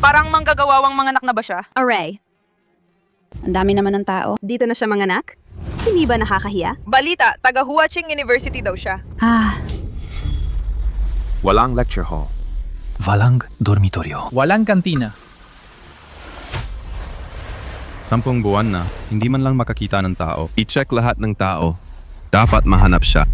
Parang manggagawawang mga anak na ba siya? Array. Ang dami naman ng tao. Dito na siya manganak? Hindi ba nakakahiya? Balita, taga Huaching University daw siya. Walang lecture hall. Walang dormitoryo. Walang kantina. 10 buwan na, hindi man lang makakita ng tao. I-check lahat ng tao. Dapat mahanap siya.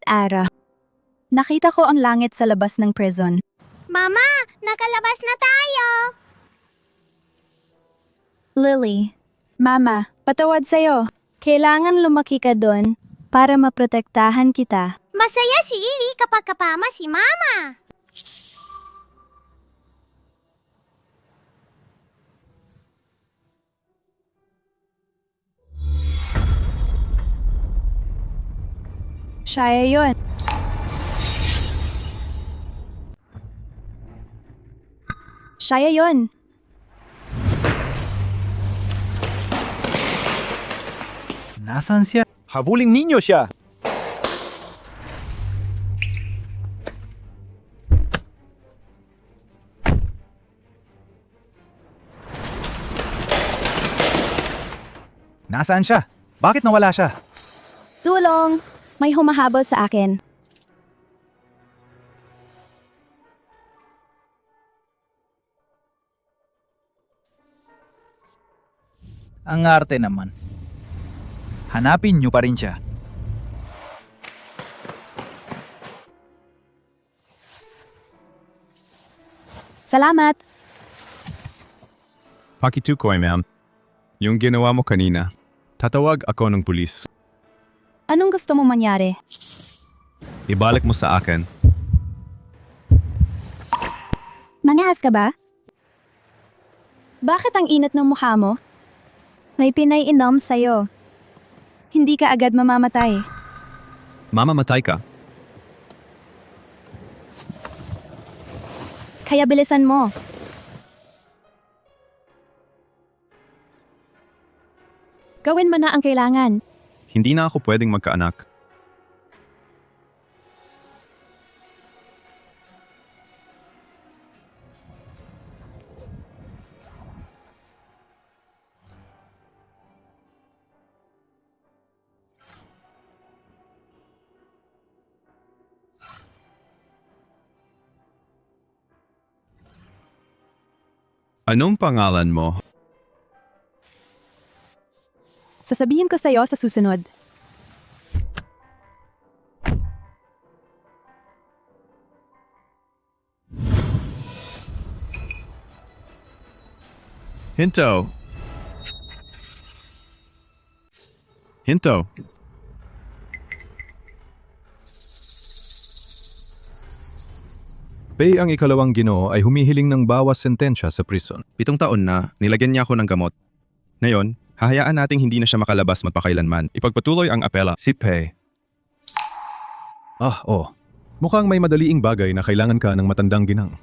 Ara. Nakita ko ang langit sa labas ng prison. Mama, nakalabas na tayo! Lily, Mama, patawad sa'yo. Kailangan lumaki ka doon para maprotektahan kita. Masaya si Lily kapag kapama si Mama. Siya yun. Siya yun. Nasaan siya? Habulin ninyo siya! Nasaan siya? Bakit nawala siya? Tulong! May humahabol sa akin. Ang arte naman. Hanapin niyo pa rin siya. Salamat! Pakitukoy, ma'am. Yung ginawa mo kanina, tatawag ako ng pulis. Anong gusto mo mangyari? Ibalik mo sa akin. Mangahas ka ba? Bakit ang init ng mukha mo? May pinaiinom sa'yo. Hindi ka agad mamamatay. Mamamatay ka. Kaya bilisan mo. Gawin mo na ang kailangan. Hindi na ako pwedeng magkaanak. Anong pangalan mo? Sasabihin ko sa'yo sa susunod. Hinto. Hinto. Pei ang ikalawang Ginoo ay humihiling ng bawas sentensya sa prison. 7 taon na, nilagyan niya ako ng gamot. Ngayon, hahayaan nating hindi na siya makalabas magpakailanman. Ipagpatuloy ang apela. Si Pei. Mukhang may madaliing bagay na kailangan ka ng matandang ginang.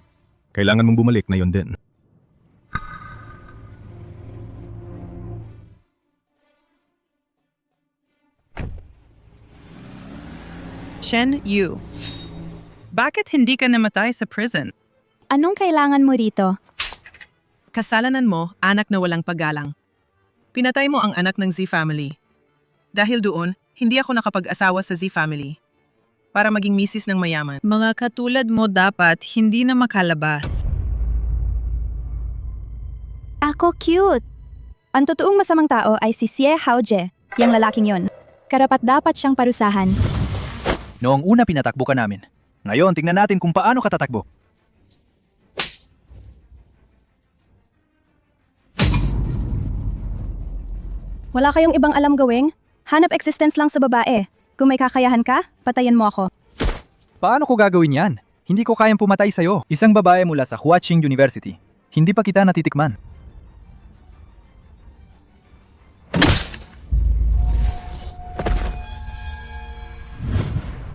Kailangan mong bumalik na yon din. Shen Yu. Bakit hindi ka namatay sa prison? Anong kailangan mo rito? Kasalanan mo, anak na walang paggalang. Pinatay mo ang anak ng Z family. Dahil doon, hindi ako nakapag-asawa sa Z family. Para maging misis ng mayaman. Mga katulad mo dapat hindi na makalabas. Ako cute. Ang totoong masamang tao ay si Xie Haojie, yung lalaking yon. Karapat-dapat siyang parusahan. Noong una pinatakbo ka namin. Ngayon, tingnan natin kung paano ka tatakbo. Wala kayong ibang alam gawing? Hanap existence lang sa babae. Kung may kakayahan ka, patayin mo ako. Paano ko gagawin yan? Hindi ko kayang pumatay sa'yo. Isang babae mula sa Huaching University. Hindi pa kita natitikman.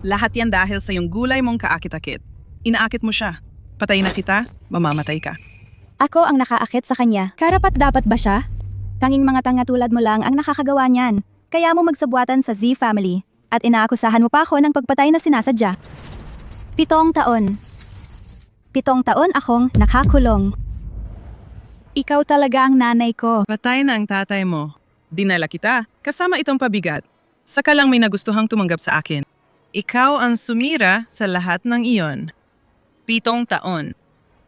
Lahat yan dahil sa yung gulay mong kaakit-akit. Inaakit mo siya. Patay na kita, mamamatay ka. Ako ang nakaakit sa kanya. Karapat-dapat ba siya? Tanging mga tanga tulad mo lang ang nakakagawa niyan. Kaya mo magsabuatan sa Z family. At inaakusahan mo pa ako ng pagpatay na sinasadya. 7 taon. 7 taon akong nakakulong. Ikaw talaga ang nanay ko. Patay na ang tatay mo. Dinala kita, kasama itong pabigat. Saka lang may nagustuhang tumanggap sa akin. Ikaw ang sumira sa lahat ng iyon. 7 taon.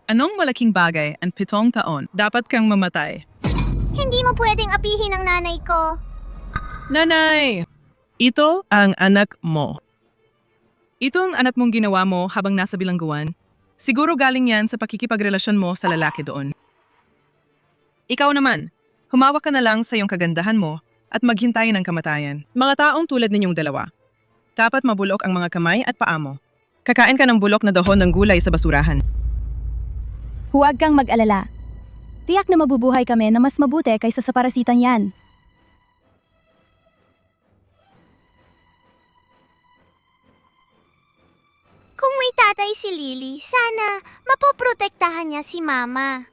Anong malaking bagay ang 7 taon? Dapat kang mamatay. Hindi mo pwedeng apihin ang nanay ko. Nanay! Ito ang anak mo. Ito ang anak mong ginawa mo habang nasa bilangguan. Siguro galing yan sa pakikipagrelasyon mo sa lalaki doon. Ikaw naman, humawak ka na lang sa iyong kagandahan mo at maghintay ng kamatayan. Mga taong tulad ninyong dalawa. Dapat mabulok ang mga kamay at paa mo. Kakain ka ng bulok na dahon ng gulay sa basurahan. Huwag kang mag-alala. Tiyak na mabubuhay kami na mas mabuti kaysa sa parasitan yan. Kung may tatay si Lily, sana mapoprotektahan niya si Mama.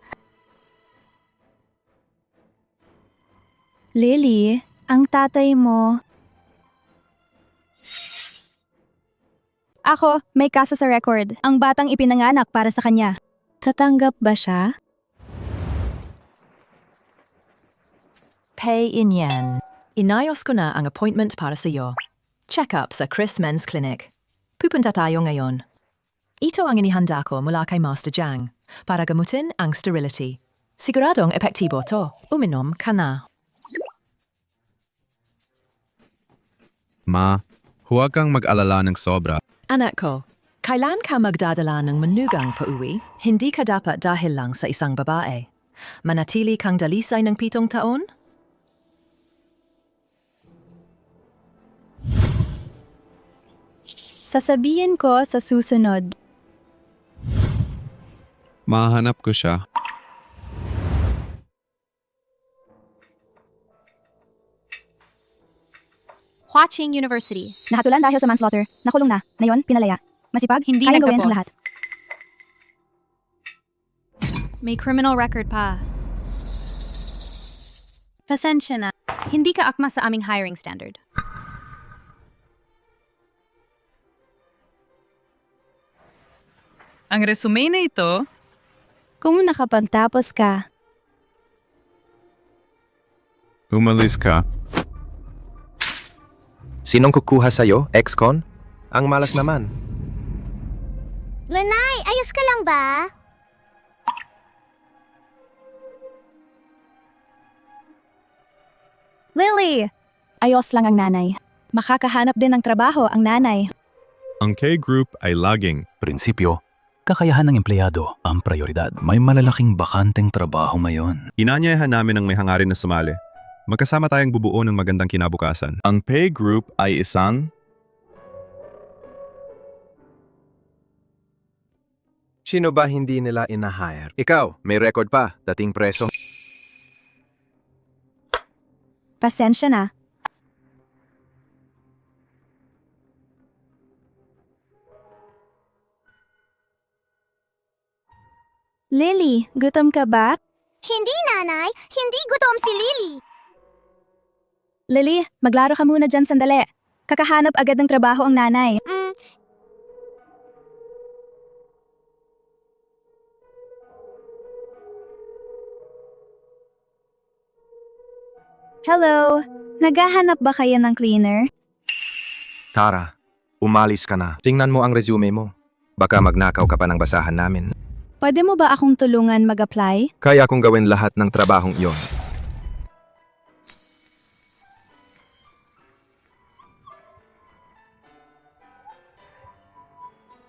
Lily, ang tatay mo... Ako, may kaso sa record. Ang batang ipinanganak para sa kanya. Tatanggap ba siya? Pay in yen. Inayos ko na ang appointment para sa iyo. Check-up sa Chris Men's Clinic. Pupunta tayo ngayon. Ito ang inihanda ko mula kay Master Jiang para gamutin ang sterility. Siguradong epektibo to. Uminom ka na. Ma, huwag kang mag-alala ng sobra. Anak ko, kailan ka magdadala ng manugang pauwi? Hindi ka dapat dahil lang sa isang babae. Manatili kang dalisay ng 7 taon? Sasabihin ko sa susunod. Mahanap ko siya. Huaching University. Nahatulan dahil sa manslaughter. Nakulong na. Ngayon, pinalaya. Masipag, Hindi kayang gawin ang nagtapos. lahat. May criminal record pa. Pasensya na. Hindi ka akma sa aming hiring standard. Ang resume na ito, Kung nakapagtapos ka, Umalis ka. Sinong kukuha sa'yo, ex-con? Ang malas naman. Lanay, ayos ka lang ba? Lily! Ayos lang ang nanay. Makakahanap din ng trabaho ang nanay. Ang K-group ay laging. Prinsipyo, kakayahan ng empleyado ang prioridad. May malalaking bakanteng trabaho ngayon. Inanyayahan namin ang may hangarin na sumali. Magkasama tayong bubuo ng magandang kinabukasan. Ang pay group ay isang... Sino ba hindi nila ina-hire? Ikaw, may record pa, dating preso. Pasensya na. Lily, gutom ka ba? Hindi, Nanay. Hindi gutom si Lily. Lily, maglaro ka muna dyan sandali. Kakahanap agad ng trabaho ang nanay. Hello, naghahanap ba kayo ng cleaner? Tara, umalis ka na. Tingnan mo ang resume mo. Baka magnakaw ka pa ng basahan namin. Pwede mo ba akong tulungan mag-apply? Kaya kong gawin lahat ng trabahong iyon.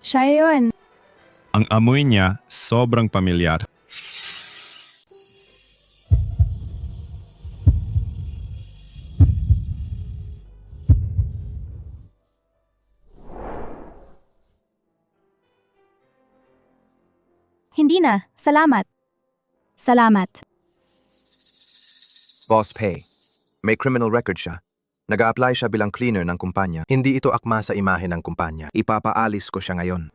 Siya yun. Ang amoy niya sobrang pamilyar. Hindi na. Salamat. Salamat. Boss Pay, may criminal record siya. Nag-a-apply siya bilang cleaner ng kumpanya. Hindi ito akma sa imahe ng kumpanya. Ipapaalis ko siya ngayon.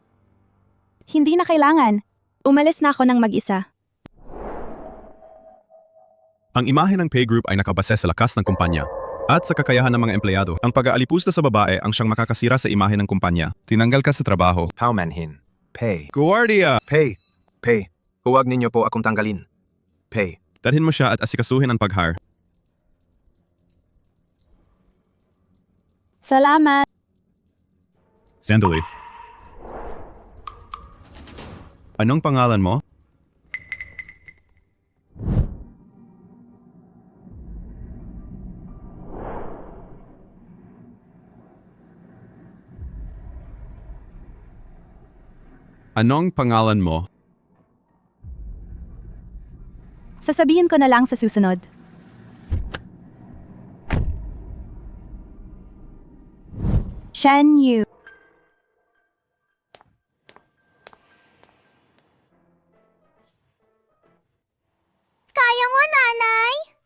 Hindi na kailangan. Umalis na ako ng mag-isa. Ang imahe ng pay group ay nakabase sa lakas ng kumpanya at sa kakayahan ng mga empleyado. Ang pag-aalipusta sa babae ang siyang makakasira sa imahe ng kumpanya. Tinanggal ka sa trabaho. Paumanhin. Pay. Guardia! Pay. Pay. Huwag ninyo po akong tanggalin. Pay. Dalhin mo siya at asikasuhin ang pag-hire. Salamat. Sandali. Anong pangalan mo? Anong pangalan mo? Sasabihin ko na lang sa susunod. Shan Yu. Kaya mo, nanay?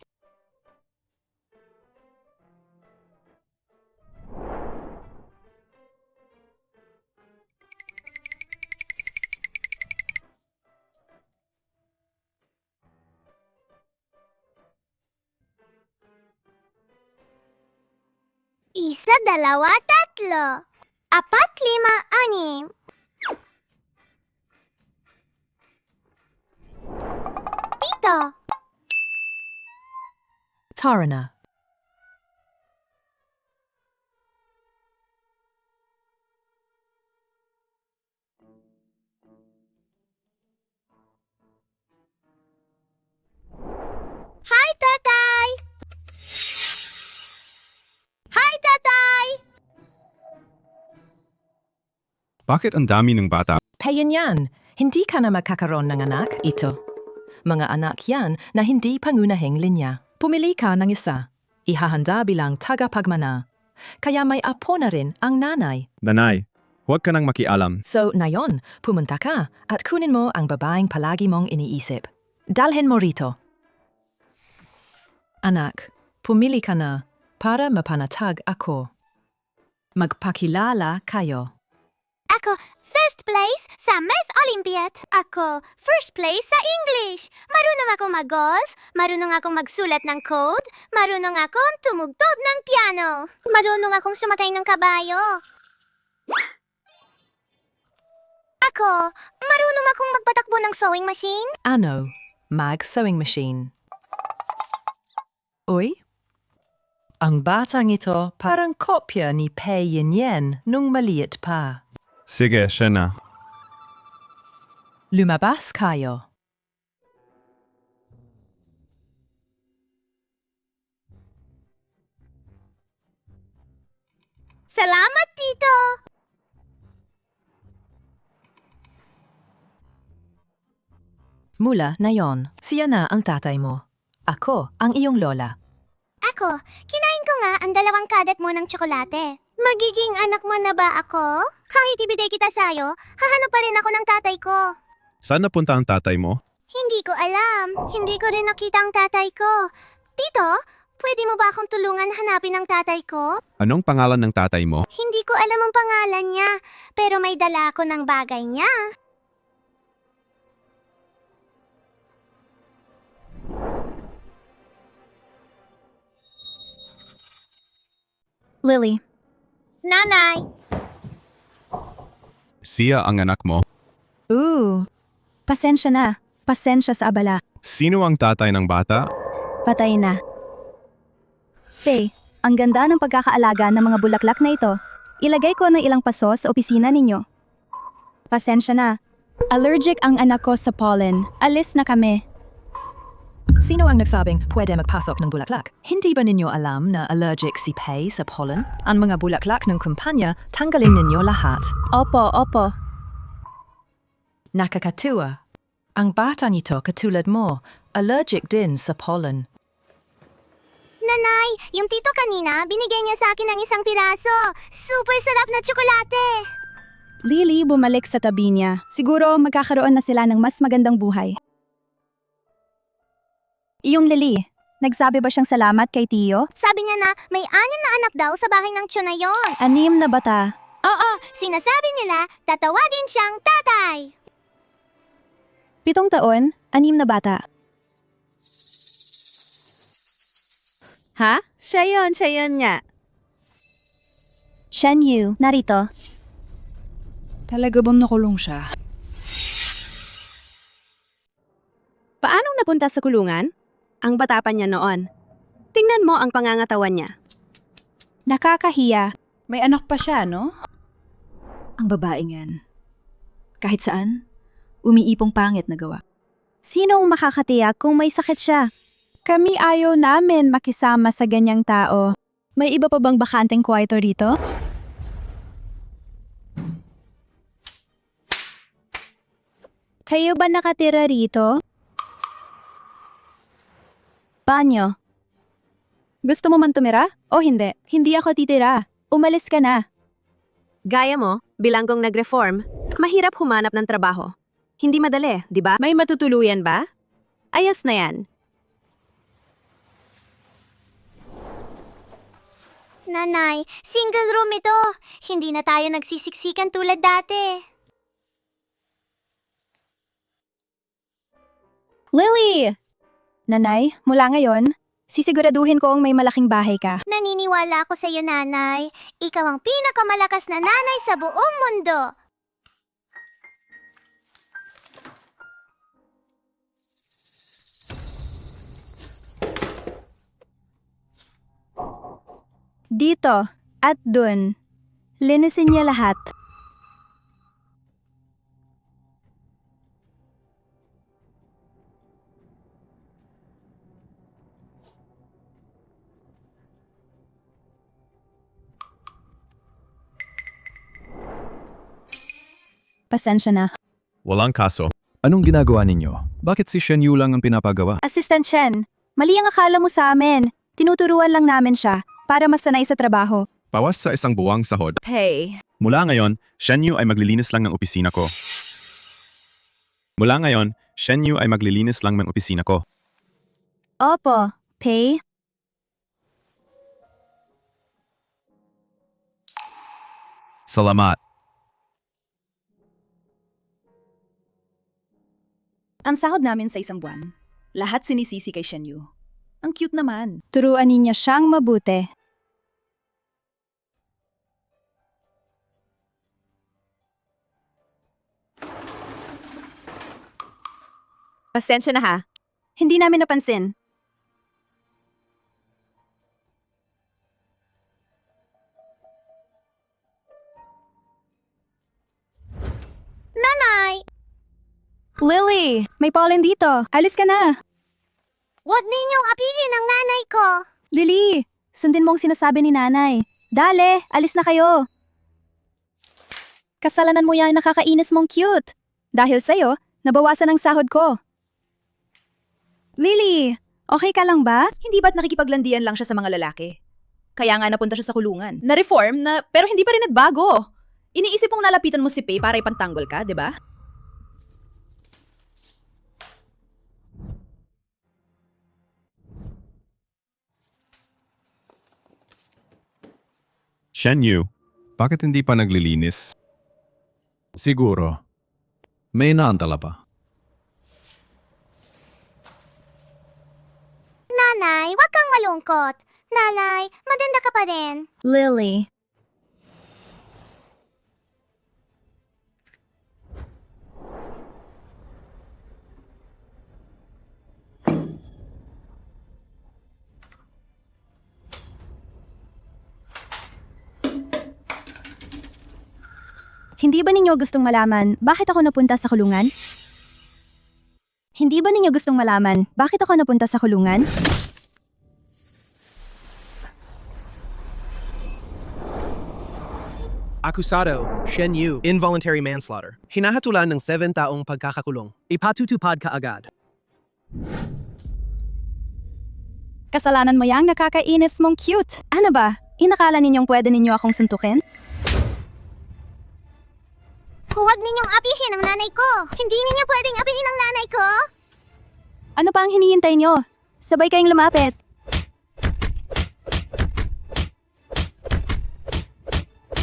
Isa, dalawa, tatlo. Apat, lima, anim. Pito. Tarana. Hi, tatay! Hi, tatay! Bakit ang dami ng bata? Payan yan. Hindi ka na magkakaroon ng anak, ito. Mga anak yan na hindi pangunahing linya. Pumili ka ng isa. Ihahanda bilang tagapagmana. Kaya may apo na rin ang nanay. Nanay, huwag ka nang makialam. So, nayon, pumunta ka at kunin mo ang babaeng palagi mong iniisip. Dalhin mo rito. Anak, pumili ka na para mapanatag ako. Magpakilala kayo. Ako, first place sa Math Olympiad. Ako, first place sa English. Marunong akong mag-golf, marunong akong magsulat ng code, marunong akong tumugtog ng piano. Marunong akong sumakay ng kabayo. Ako, marunong akong magpatakbo ng sewing machine. Ano, mag-sewing machine. Uy? Ang batang ito parang kopya ni Pei Yin nung maliit pa. Sige, siya na. Lumabas kayo. Salamat, Tito! Mula na yon, siya na ang tatay mo. Ako ang iyong lola. Ako, kinain ko nga ang 2 kadat mo ng tsokolate. Magiging anak mo na ba ako? Kahit ibigay kita sa'yo, hahanap pa rin ako ng tatay ko. Saan napunta ang tatay mo? Hindi ko alam. Hindi ko rin nakita ang tatay ko. Tito, pwede mo ba akong tulungan hanapin ang tatay ko? Anong pangalan ng tatay mo? Hindi ko alam ang pangalan niya, pero may dala ako ng bagay niya. Lily. Nanay! Siya ang anak mo. Pasensya na. Pasensya sa abala. Sino ang tatay ng bata? Patay na. Faye, ang ganda ng pagkakaalaga ng mga bulaklak na ito. Ilagay ko ng ilang paso sa opisina ninyo. Pasensya na. Allergic ang anak ko sa pollen. Alis na kami. Sino ang nagsabing pwede magpasok ng bulaklak? Hindi ba ninyo alam na allergic si Pei sa pollen? Ang mga bulaklak ng kumpanya, tanggalin ninyo lahat. Opo, opo. Nakakatuwa. Ang bata nito katulad mo, allergic din sa pollen. Nanay, yung tito kanina, binigay niya sa akin ng 1 piraso. Super sarap na tsokolate! Lily bumalik sa tabi niya. Siguro magkakaroon na sila ng mas magandang buhay. Iyong Lily, nagsabi ba siyang salamat kay Tio? Sabi niya na may 6 na anak daw sa bahay ng tiyo na yon. 6 na bata. Oo, sinasabi nila, tatawagin siyang tatay. 7 taon, 6 na bata. Ha? Siya yun nga. Shen Yu, narito. Talaga bang nakulong siya? Paano napunta sa kulungan? Ang bata pa niya noon. Tingnan mo ang pangangatawan niya. Nakakahiya. May anak pa siya, no? Ang babaeng yan. Kahit saan, umiipong pangit na gawa. Sino ang makakatiyak kung may sakit siya? Kami ayaw namin makisama sa ganyang tao. May iba pa bang bakanteng kwarto rito? Kayo ba nakatira rito? Banyo. Gusto mo man tumira o hindi? Hindi ako titira. Umalis ka na. Gaya mo, bilanggong nag-reform, mahirap humanap ng trabaho. Hindi madali, di ba? May matutuluyan ba? Ayos na yan. Nanay, single room ito. Hindi na tayo nagsisiksikan tulad dati. Lily! Nanay, mula ngayon, sisiguraduhin ko ang may malaking bahay ka. Naniniwala ako sa iyo, nanay. Ikaw ang pinakamalakas na nanay sa buong mundo. Dito at dun. Linisin niya lahat. Pasensya na. Walang kaso. Anong ginagawa ninyo? Bakit si Shen Yu lang ang pinapagawa? Assistant Chen, mali ang akala mo sa amin. Tinuturuan lang namin siya para masanay sa trabaho. Bawas sa isang buwang sahod. Hey. Mula ngayon, Shen Yu ay maglilinis lang ng opisina ko. Mula ngayon, Shen Yu ay maglilinis lang ng opisina ko. Opo, Pei. Salamat. Ang sahod namin sa isang buwan. Lahat sinisisi kay Shen Yu. Ang cute naman. Turuan niya siyang mabuti. Pasensya na ha. Hindi namin napansin. Nanay! Lily, may pollen dito. Alis ka na. Huwag ninyong apihin ang nanay ko. Lily, sundin mo ang sinasabi ni nanay. Dale, alis na kayo. Kasalanan mo yan nakakainis mong cute. Dahil sa'yo, nabawasan ang sahod ko. Lily, okay ka lang ba? Hindi ba't nakikipaglandian lang siya sa mga lalaki? Kaya nga napunta siya sa kulungan. Na-reform na, pero hindi pa rin nagbago. Iniisip mong nalapitan mo si Pei para ipantanggol ka, di ba? Shen Yu, bakit hindi pa naglilinis? Siguro. May naantala pa. Nanay, wag kang malungkot. Nanay, maganda ka pa din. Lily. Hindi ba ninyo gustong malaman bakit ako napunta sa kulungan? Hindi ba ninyo gustong malaman bakit ako napunta sa kulungan? Acusado, Shen Yu, involuntary manslaughter. Hinahatulan ng 7 taong pagkakakulong. Ipatutupad ka agad. Kasalanan mo yang nakakainis mong cute. Ano ba? Inakala ninyong pwede ninyo akong suntukin? Huwag ninyong apihin ang nanay ko. Hindi ninyo pwedeng apihin ang nanay ko. Ano pa ang hinihintay nyo? Sabay kayong lumapit.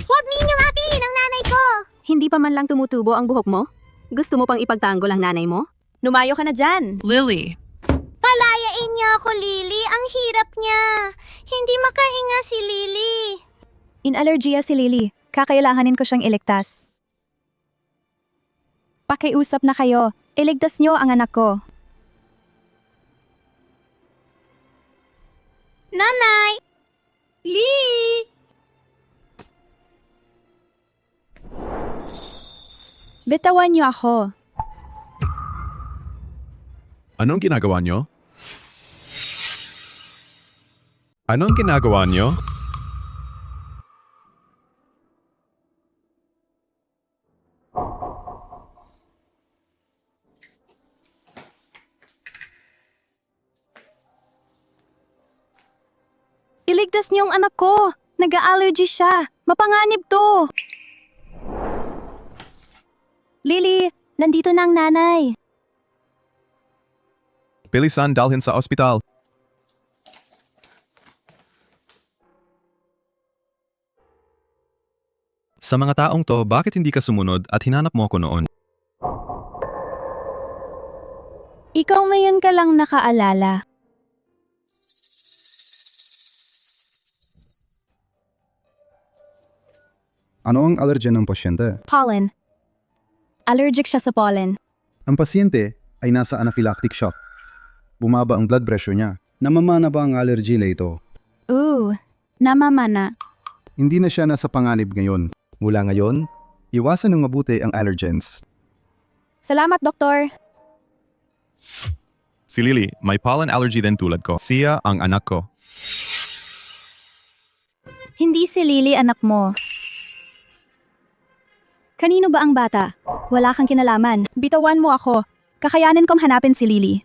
Huwag ninyong apihin ang nanay ko. Hindi pa man lang tumutubo ang buhok mo? Gusto mo pang ipagtanggol ang nanay mo? Lumayo ka na dyan. Lily, Palayain niyo ako, Lily. Ang hirap niya. Hindi makahinga si Lily. Inalergiya si Lily. Kakailanganin ko siyang iligtas. Pakiusap na kayo. Iligtas niyo ang anak ko. Nanay! Lee! Bitawan niyo ako. Anong ginagawa niyo? Anong ginagawa niyo? Iligtas niyo ang anak ko. Nag-allergy siya. Mapanganib to. Lily, nandito na ang nanay. Bilisan dalhin sa ospital. Sa mga taong to, bakit hindi ka sumunod at hinanap mo ako noon? Ikaw ngayon ka lang nakaalala. Ano ang allergen ng pasyente? Pollen. Allergic siya sa pollen. Ang pasyente ay nasa anaphylactic shock. Bumaba ang blood pressure niya. Namamana ba ang allergy na ito? Namamana. Hindi na siya nasa panganib ngayon. Mula ngayon, iwasan ng mabuti ang allergens. Salamat, doktor. Si Lily, may pollen allergy din tulad ko. Siya ang anak ko. Hindi si Lily anak mo. Kanino ba ang bata? Wala kang kinalaman. Bitawan mo ako. Kakayanin kong hanapin si Lily.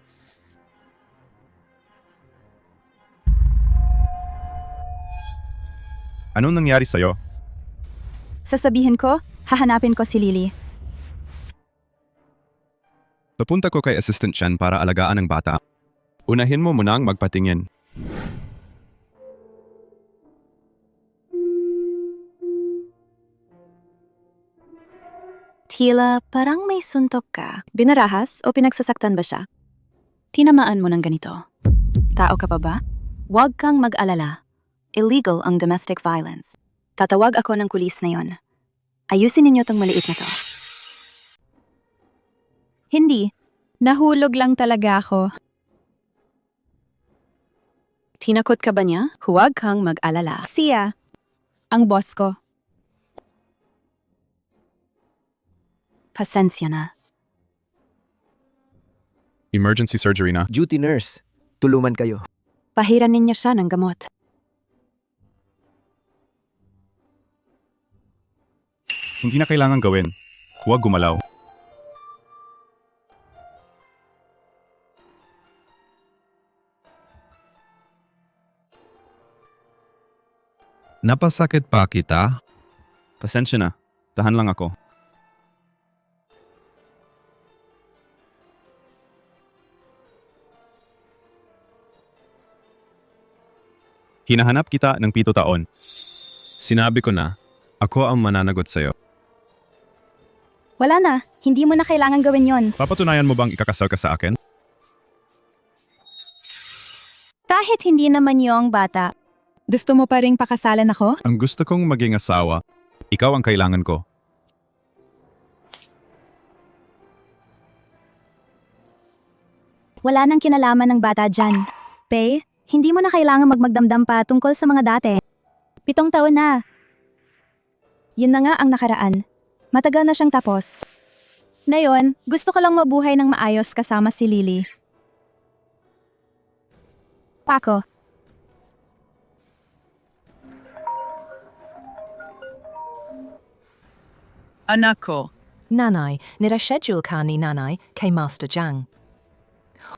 Anong nangyari sa'yo? Sasabihin ko, hahanapin ko si Lily. Papunta ko kay assistant Chen para alagaan ang bata. Unahin mo munang magpatingin. Tila, parang may suntok ka. Binarahas o pinagsasaktan ba siya? Tinamaan mo ng ganito. Tao ka pa ba? Huwag kang mag-alala. Illegal ang domestic violence. Tatawag ako ng pulis na yon. Ayusin ninyo tong maliit na to. Hindi. Nahulog lang talaga ako. Tinakot ka ba niya? Huwag kang mag-alala. Siya. Ang boss ko. Pasensya na. Emergency surgery na. Duty nurse, tulungan kayo. Pahiran ninyo siya ng gamot. Hindi na kailangan gawin. Huwag gumalaw. Napasakit pa kita? Pasensya na. Tahan lang ako. Hinahanap kita ng 7 taon. Sinabi ko na, ako ang mananagot sa'yo. Wala na. Hindi mo na kailangan gawin yon. Papatunayan mo bang ikakasal ka sa akin? Kahit hindi naman niyo ang bata. Gusto mo pa ring pakasalan ako? Ang gusto kong maging asawa, ikaw ang kailangan ko. Wala nang kinalaman ng bata dyan. Pei, hindi mo na kailangan magmagdamdam pa tungkol sa mga dati. 7 taon na. Yun na nga ang nakaraan. Matagal na siyang tapos. Ngayon, gusto ko lang mabuhay ng maayos kasama si Lily. Paco. Anak ko. Nanay, niraschedule ka ni nanay kay Master Jiang.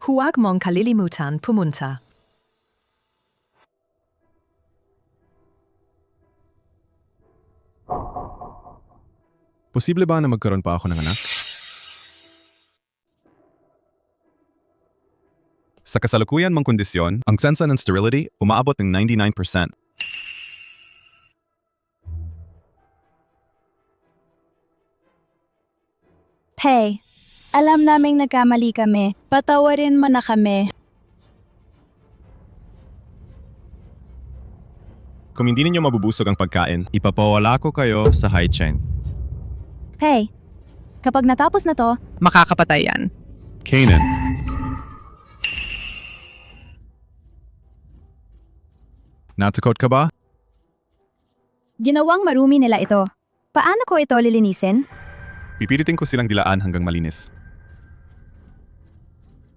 Huwag mong kalilimutan pumunta. Posible ba na magkaroon pa ako ng anak? Sa kasalukuyan mong kondisyon, ang tsansa ng sterility umaabot ng 99%. Hey, alam naming nagkamali kami. Patawarin mo na kami. Kung hindi ninyo mabubusog ang pagkain, ipapawala ko kayo sa Haicheng. Hey, kapag natapos na to, Makakapatay yan. Kanan. Natakot ka ba? ginawang marumi nila ito. Paano ko ito lilinisin? Pipilitin ko silang dilaan hanggang malinis.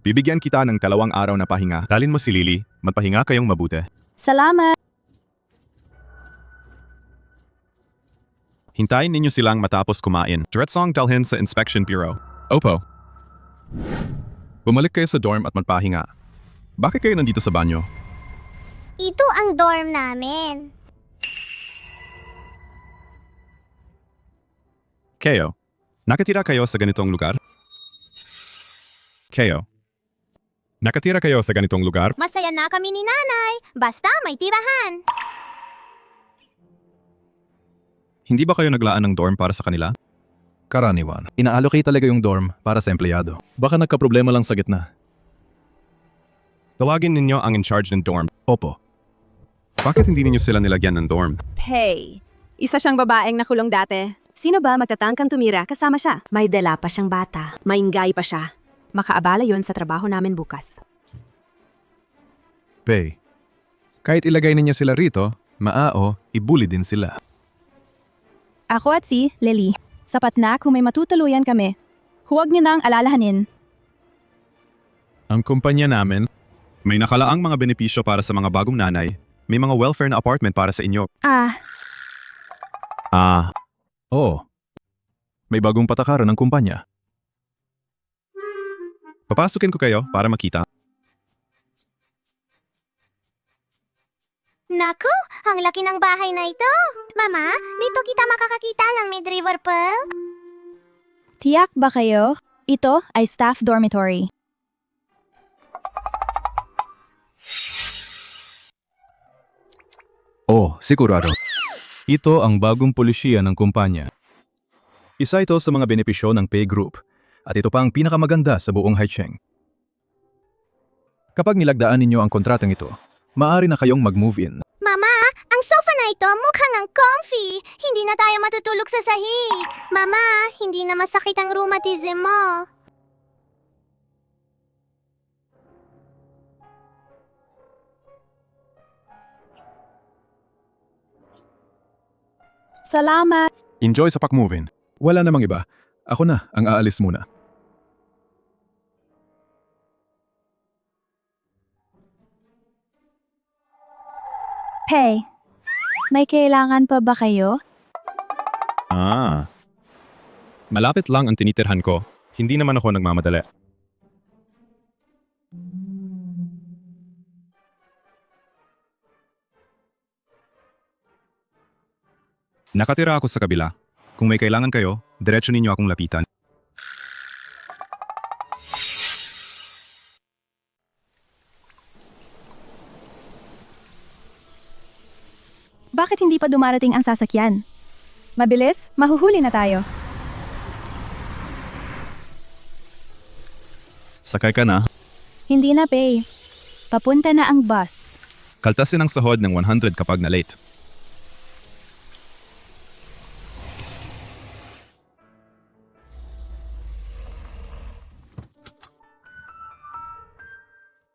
Bibigyan kita ng 2 araw na pahinga. Dalin mo si Lily, magpahinga kayong mabuti. Salamat! Hintayin ninyo silang matapos kumain. Diretsong dalhin sa Inspection Bureau. Opo. Bumalik kayo sa dorm at magpahinga. Bakit kayo nandito sa banyo? Ito ang dorm namin. Kayo, nakatira kayo sa ganitong lugar? Kayo, nakatira kayo sa ganitong lugar? Masaya na kami ni nanay. Basta may tirahan. Hindi ba kayo naglaan ng dorm para sa kanila? Karaniwan. Inaallocate talaga yung dorm para sa empleyado. Baka nagka-problema lang sa gitna. Tawagin ninyo ang in-charge ng dorm. Opo. Bakit hindi ninyo sila nilagyan ng dorm? Hey, isa siyang babaeng nakulong dati. Sino ba magtatangkang tumira kasama siya? May dala pa siyang bata. Maingay pa siya. Makaabala yon sa trabaho namin bukas. Pay. Kahit ilagay ninyo sila rito, maao, ibuli din sila. Ako at si Lily. Sapat na kung may matutuluyan kami. Huwag niyo nang alalahanin. Ang kumpanya namin, may nakalaang mga benepisyo para sa mga bagong nanay. May mga welfare na apartment para sa inyo. Oo. May bagong patakaran ng kumpanya. Papasukin ko kayo para makita. Naku, ang laki ng bahay na ito. Mama, dito kita makakakita ng Mid-River Pearl. Tiyak ba kayo? Ito ay staff dormitory. Oh, sigurado. Ito ang bagong pulisya ng kumpanya. Isa ito sa mga benepisyo ng pay group. At ito pa ang pinakamaganda sa buong Haicheng. Kapag nilagdaan ninyo ang kontratang ito, maaari na kayong mag-move in. Mama, ang sofa na ito mukhang ang comfy. Hindi na tayo matutulog sa sahig. Mama, hindi na masakit ang rheumatism mo. Salamat! Enjoy sa pag-move-in. Wala namang iba. Ako na ang aalis muna. Hey, may kailangan pa ba kayo? Malapit lang ang tinitirhan ko. Hindi naman ako nagmamadali. Nakatira ako sa kabila. Kung may kailangan kayo, diretso ninyo akong lapitan. Bakit hindi pa dumarating ang sasakyan? Mabilis, mahuhuli na tayo. Sakay ka na. Hindi na, Pay. Papunta na ang bus. Kaltasin ang sahod ng 100 kapag na late.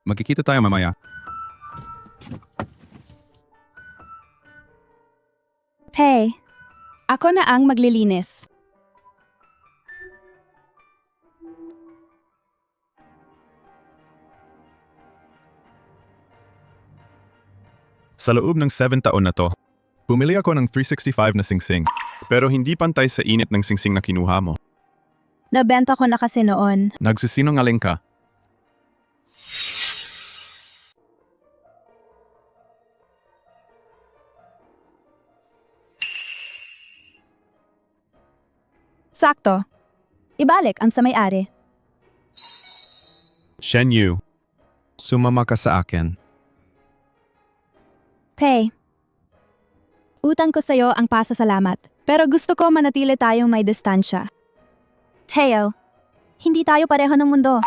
Magkikita tayo mamaya. Hey, ako na ang maglilinis. Sa loob ng 7 taon na to, bumili ako ng 365 na singsing. Pero hindi pantay sa init ng singsing na kinuha mo. Nabenta ko na kasi noon. Nagsisinungaling ka. Sakto. Ibalik ang sa may-ari. Shen Yu, sumama ka sa akin. Pay. Utang ko sa'yo ang pasasalamat. Pero gusto ko manatili tayong may distansya. Teo, hindi tayo pareho ng mundo.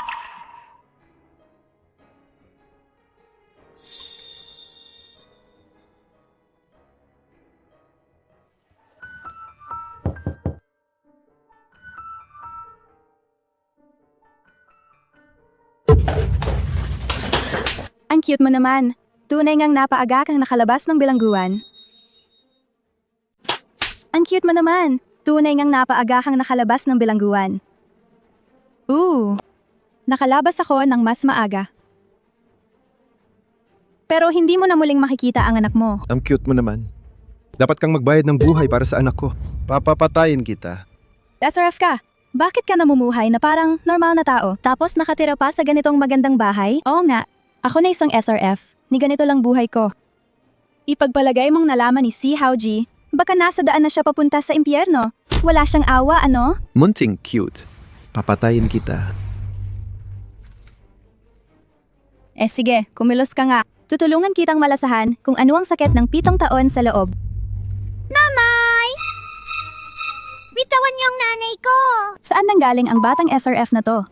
cute mo naman. Tunay ngang napaaga kang nakalabas ng bilangguan. Ang cute mo naman. Tunay ngang napaaga kang nakalabas ng bilangguan. Nakalabas ako ng mas maaga. Pero hindi mo na muling makikita ang anak mo. Ang cute mo naman. Dapat kang magbayad ng buhay para sa anak ko. Papapatayin kita. SRF ka. Bakit ka namumuhay na parang normal na tao? Tapos nakatira pa sa ganitong magandang bahay? Oo nga. Ako na isang SRF. Ni ganito lang buhay ko. Ipagpalagay mong nalaman ni Si Haoji, baka nasa daan na siya papunta sa impyerno. Wala siyang awa, ano? Munting cute. Papatayin kita. Sige, kumilos ka nga. Tutulungan kitang malasahan kung ano ang sakit ng 7 taon sa loob. Nanay! Bitawan niyo ang nanay ko! Saan nanggaling ang batang SRF na to?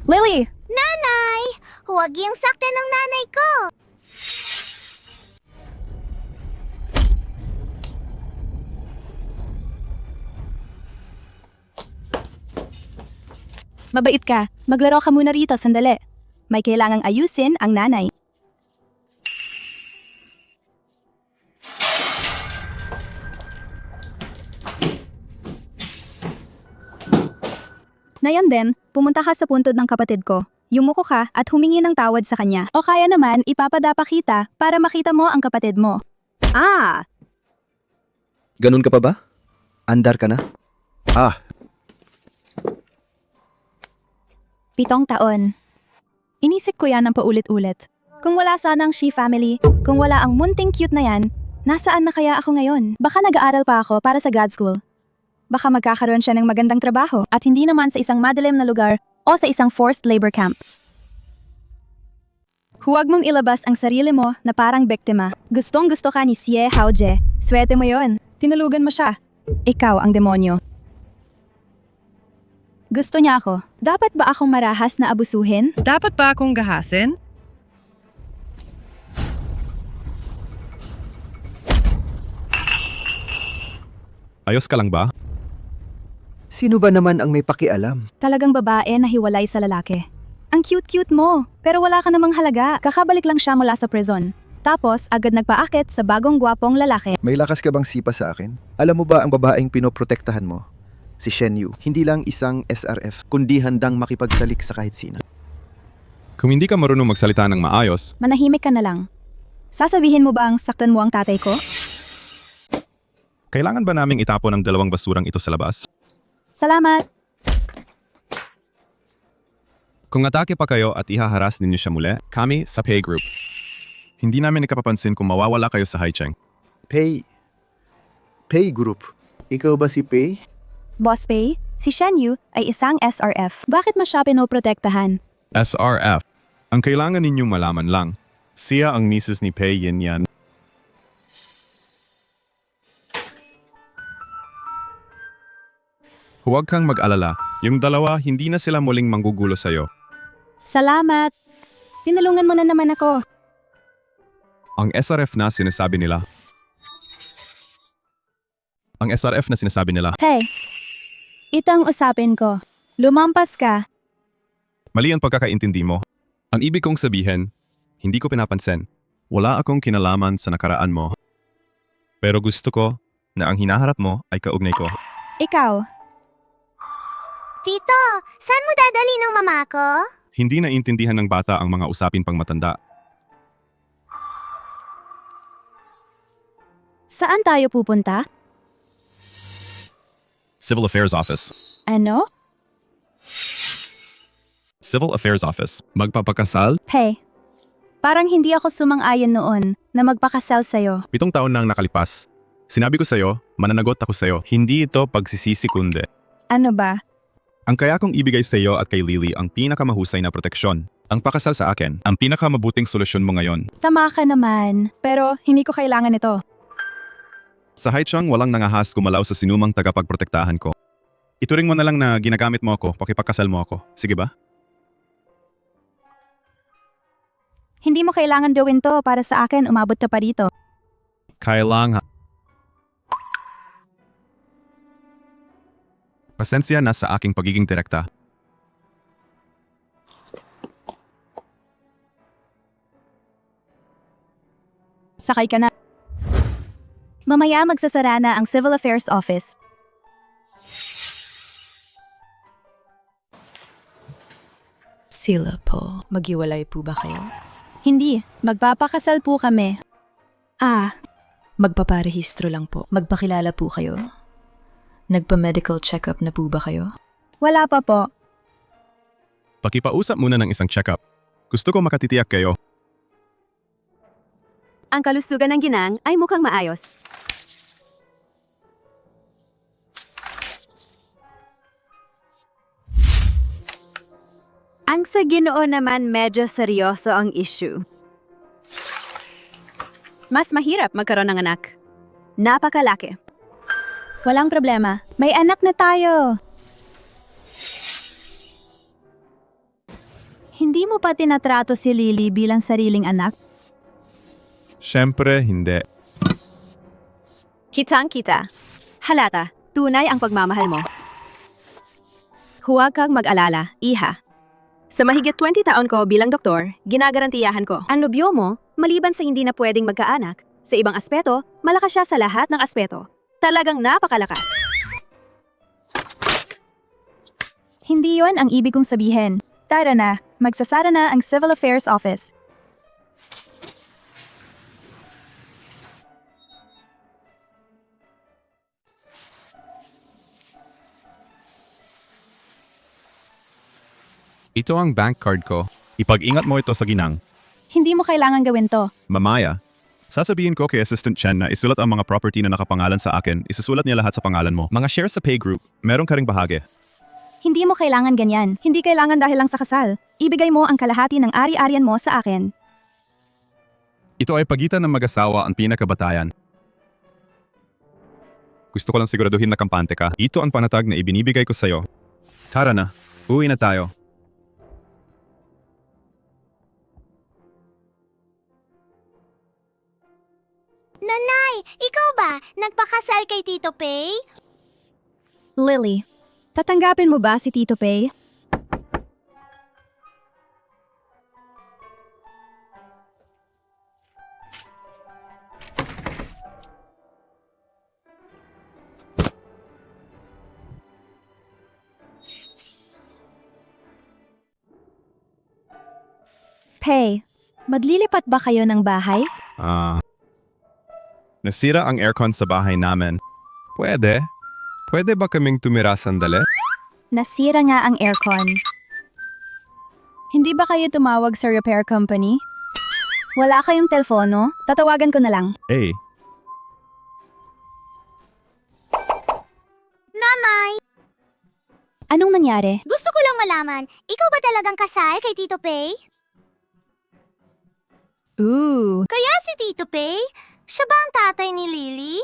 Lily! Nanay! Huwag yung sakte ng nanay ko! Mabait ka. Maglaro ka muna rito, sandali. May kailangang ayusin ang nanay. Ngayon din, pumunta ka sa puntod ng kapatid ko. Yumuko ka at humingi ng tawad sa kanya. O kaya naman, ipapadapa kita para makita mo ang kapatid mo. Ganun ka pa ba? Andar ka na? 7 taon. Inisip ko yan ng paulit-ulit. Kung wala sana ang Shi family, kung wala ang munting cute na yan, nasaan na kaya ako ngayon? Baka nag-aaral pa ako para sa God School. Baka magkakaroon siya ng magandang trabaho at hindi naman sa isang madilim na lugar o sa isang forced labor camp. Huwag mong ilabas ang sarili mo na parang biktima. Gustong-gusto ka ni Sie Haoje. Swerte mo yon. Tinulugan mo siya. Ikaw ang demonyo. Gusto niya ako. Dapat ba akong marahas na abusuhin? Dapat ba akong gahasin? Ayos ka lang ba? Sino ba naman ang may pakialam? Talagang babae na hiwalay sa lalaki. Ang cute-cute mo, pero wala ka namang halaga. Kakabalik lang siya mula sa prison. Tapos, agad nagpaakit sa bagong gwapong lalaki. May lakas ka bang sipa sa akin? Alam mo ba ang babaeng pinoprotektahan mo? Si Shen Yu. Hindi lang isang SRF, kundi handang makipagsalik sa kahit sino. Kung hindi ka marunong magsalita ng maayos, Manahimik ka na lang. Sasabihin mo bang saktan mo ang tatay ko? kailangan ba naming itapon ang 2 basurang ito sa labas? Salamat! Kung atake pa kayo at ihaharas ninyo siya muli, kami sa Pay Group. Hindi namin ikapapansin kung mawawala kayo sa Haicheng. Pay Group. Ikaw ba si Pay? Boss Pei, si Shen Yu ay isang SRF. Bakit mo siya pinoprotektahan? SRF. Ang kailangan ninyong malaman lang, siya ang misis ni Pei Yin Yan. Huwag kang mag-alala, yung dalawa hindi na sila muling manggugulo sa'yo. Salamat! Tinulungan mo na naman ako. Ang SRF na sinasabi nila. Hey! Itong usapin ko. Lumampas ka. Mali ang pagkakaintindi mo. Ang ibig kong sabihin, hindi ko pinapansin. Wala akong kinalaman sa nakaraan mo. Pero gusto ko na ang hinaharap mo ay kaugnay ko. Ikaw, Tito, saan mo dadali ng mama ko? Hindi naintindihan ng bata ang mga usapin pang matanda. saan tayo pupunta? Civil Affairs Office. Ano? Civil Affairs Office. Magpapakasal? Hey, parang hindi ako sumang-ayon noon na magpakasal sa'yo. 7 taon na ang nakalipas. Sinabi ko sa'yo, mananagot ako sa'yo. Hindi ito pagsisisi kundi. Ano ba? Ang kaya kong ibigay sa'yo at kay Lily ang pinakamahusay na proteksyon. Ang pakasal sa akin, ang pinakamabuting solusyon mo ngayon. Tama ka naman, pero hindi ko kailangan ito. Sa Haicheng, walang nangahas gumalaw sa sinumang tagapagprotektahan ko. Ituring mo na lang na ginagamit mo ako, pakipagkasal mo ako. Sige ba? Hindi mo kailangan gawin to para sa akin, umabot ka pa rito. Kailangan. Pasensya na sa aking pagiging direkta. Sakay ka na. Mamaya magsasara na ang Civil Affairs Office. Sila po. Maghiwalay po ba kayo? Hindi, magpapakasal po kami. Magpaparehistro lang po. Magpakilala po kayo. Nagpa-medical check-up na po ba kayo? Wala pa po. Pakipausap muna ng isang check-up. Gusto ko makatitiyak kayo. Ang kalusugan ng ginang ay mukhang maayos. Ang sa Ginoo naman medyo seryoso ang issue. Mas mahirap magkaroon ng anak. Napakalaki. Walang problema. May anak na tayo. Hindi mo pa tinatrato si Lily bilang sariling anak? Siyempre, hindi. Kitang-kita. Halata, tunay ang pagmamahal mo. Huwag kang mag-alala, iha. Sa mahigit 20 taon ko bilang doktor, ginagarantiyahan ko. Ang nobyo mo, maliban sa hindi na pwedeng magkaanak, sa ibang aspeto, malakas siya sa lahat ng aspeto. Talagang napakalakas. Hindi yon ang ibig kong sabihin. Tara na, magsasara na ang Civil Affairs Office. Ito ang bank card ko. Ipag-ingat mo ito sa ginang. Hindi mo kailangan gawin to. Mamaya, sasabihin ko kay Assistant Chen na isulat ang mga property na nakapangalan sa akin. Isusulat niya lahat sa pangalan mo. Mga shares sa pay group, meron ka ring bahagi. Hindi mo kailangan ganyan. Hindi kailangan dahil lang sa kasal. Ibigay mo ang kalahati ng ari-arian mo sa akin. Ito ay pagitan ng mag-asawa ang pinakabatayan. Gusto ko lang siguraduhin na kampante ka. Ito ang panatag na ibinibigay ko sa'yo. Tara na, uwi na tayo. Nanay, ikaw ba? Nagpakasal kay Tito Pei? Lily, tatanggapin mo ba si Tito Pei? Pei, maglilipat ba kayo ng bahay? Nasira ang aircon sa bahay namin. Pwede? Pwede ba kaming tumira sandali? Nasira nga ang aircon. Hindi ba kayo tumawag sa repair company? Wala kayong telepono? Tatawagan ko na lang. Eh, Nanay, Anong nangyari? gusto ko lang malaman, ikaw ba talagang kasal kay Tito Pei? Kaya si Tito Pei, siya ba ang tatay ni Lily?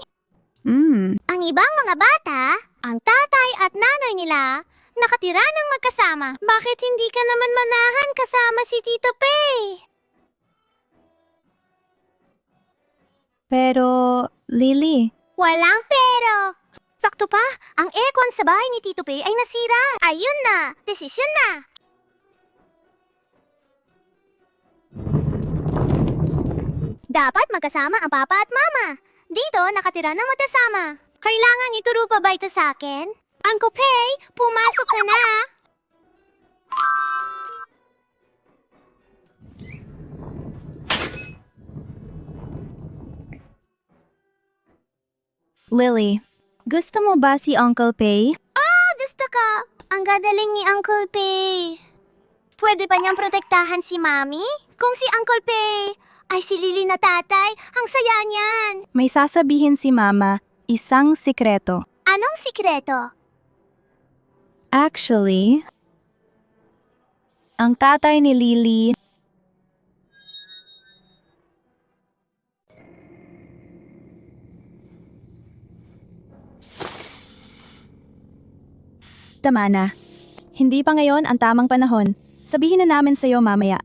Ang ibang mga bata, ang tatay at nanay nila, nakatira ng magkasama. Bakit hindi ka naman manahan kasama si Tito Pei? Pero, Lily, Walang pero. Sakto pa, ang aircon sa bahay ni Tito Pei ay nasira. Ayun na, desisyon na. Dapat magkasama ang papa at mama. Dito, nakatira ng magkasama. Kailangan ituro pa ba ito sa akin? Uncle Pei, pumasok ka na. Lily, gusto mo ba si Uncle Pei? Oh, gusto ko. Ang gagaling ni Uncle Pei. Pwede pa niyang protektahan si Mami? Kung si Uncle Pei ay si Lily na tatay, ang saya niyan. May sasabihin si Mama, isang sikreto. Anong sikreto? Actually, ang tatay ni Lily tama na. Hindi pa ngayon ang tamang panahon. Sabihin na namin sa'yo mamaya.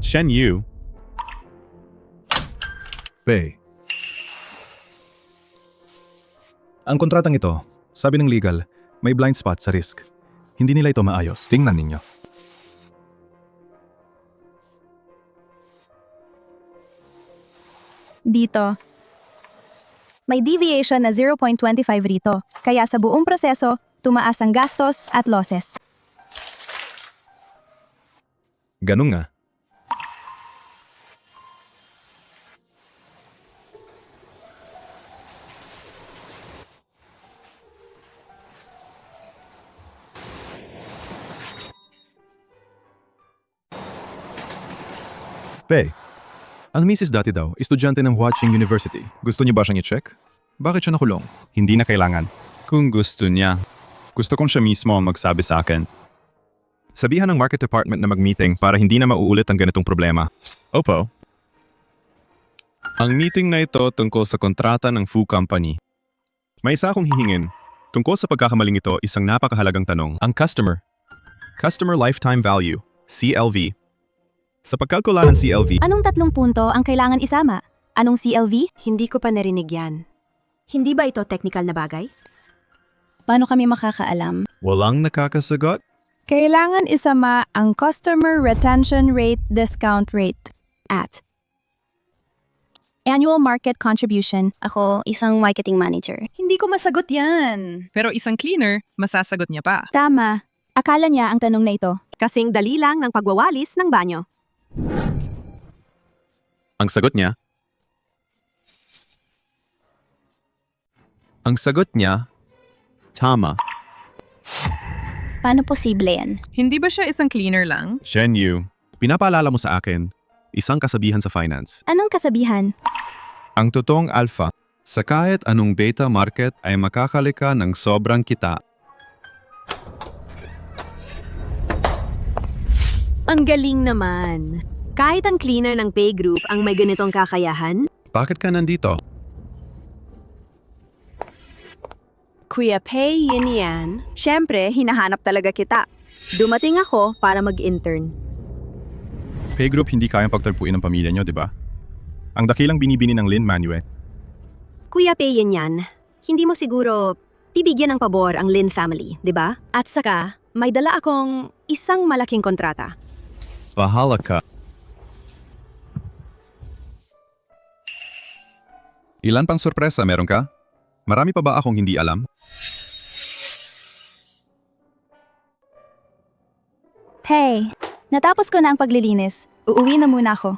Shen Yu. Pay. Ang kontratang ito, sabi ng legal, may blind spot sa risk. Hindi nila ito maayos. Tingnan ninyo. Dito. May deviation na 0.25 rito, kaya sa buong proseso, tumaas ang gastos at losses. Ganun nga. Pay. Ang misis dati daw, estudyante ng Huaching University. Gusto niyo ba siyang i-check? Bakit siya nakulong? Hindi na kailangan. Kung gusto niya. Gusto kong siya mismo ang magsabi sa akin. Sabihan ng market department na mag-meeting para hindi na mauulit ang ganitong problema. Opo. Ang meeting na ito tungkol sa kontrata ng Fu Company. May isa akong hihingin. Tungkol sa pagkakamaling ito, isang napakahalagang tanong. Ang customer. Customer Lifetime Value, CLV. Sa pagkalkula ng CLV, Anong 3 punto ang kailangan isama? Anong CLV? Hindi ko pa narinig yan. Hindi ba ito technical na bagay? Paano kami makakaalam? walang nakakasagot? Kailangan isama ang Customer Retention Rate Discount Rate at Annual Market Contribution. Ako, isang marketing manager. Hindi ko masagot yan. Pero isang cleaner, masasagot niya pa. Tama. Akala niya ang tanong na ito. Kasing dali lang ng pagwawalis ng banyo. Ang sagot niya? Ang sagot niya, tama. Paano posible yan? Hindi ba siya isang cleaner lang? Shen Yu, pinapaalala mo sa akin, isang kasabihan sa finance. Anong kasabihan? Ang totoong alpha, sa kahit anong beta market ay makakalika ng sobrang kita. Ang galing naman. Kahit ang cleaner ng pay group ang may ganitong kakayahan, Bakit ka nandito? Kuya Pay, yun yan. Siyempre, hinahanap talaga kita. Dumating ako para mag-intern. Pay group hindi kayang pagtagpuin ng pamilya nyo, di ba? Ang dakilang binibini ng Lin Manue. Kuya Pay, yun yan. Hindi mo siguro bibigyan ng pabor ang Lin family, di ba? At saka, may dala akong isang malaking kontrata. Bahala ka. Ilan pang sorpresa meron ka? Marami pa ba akong hindi alam? Hey, natapos ko na ang paglilinis. Uuwi na muna ako.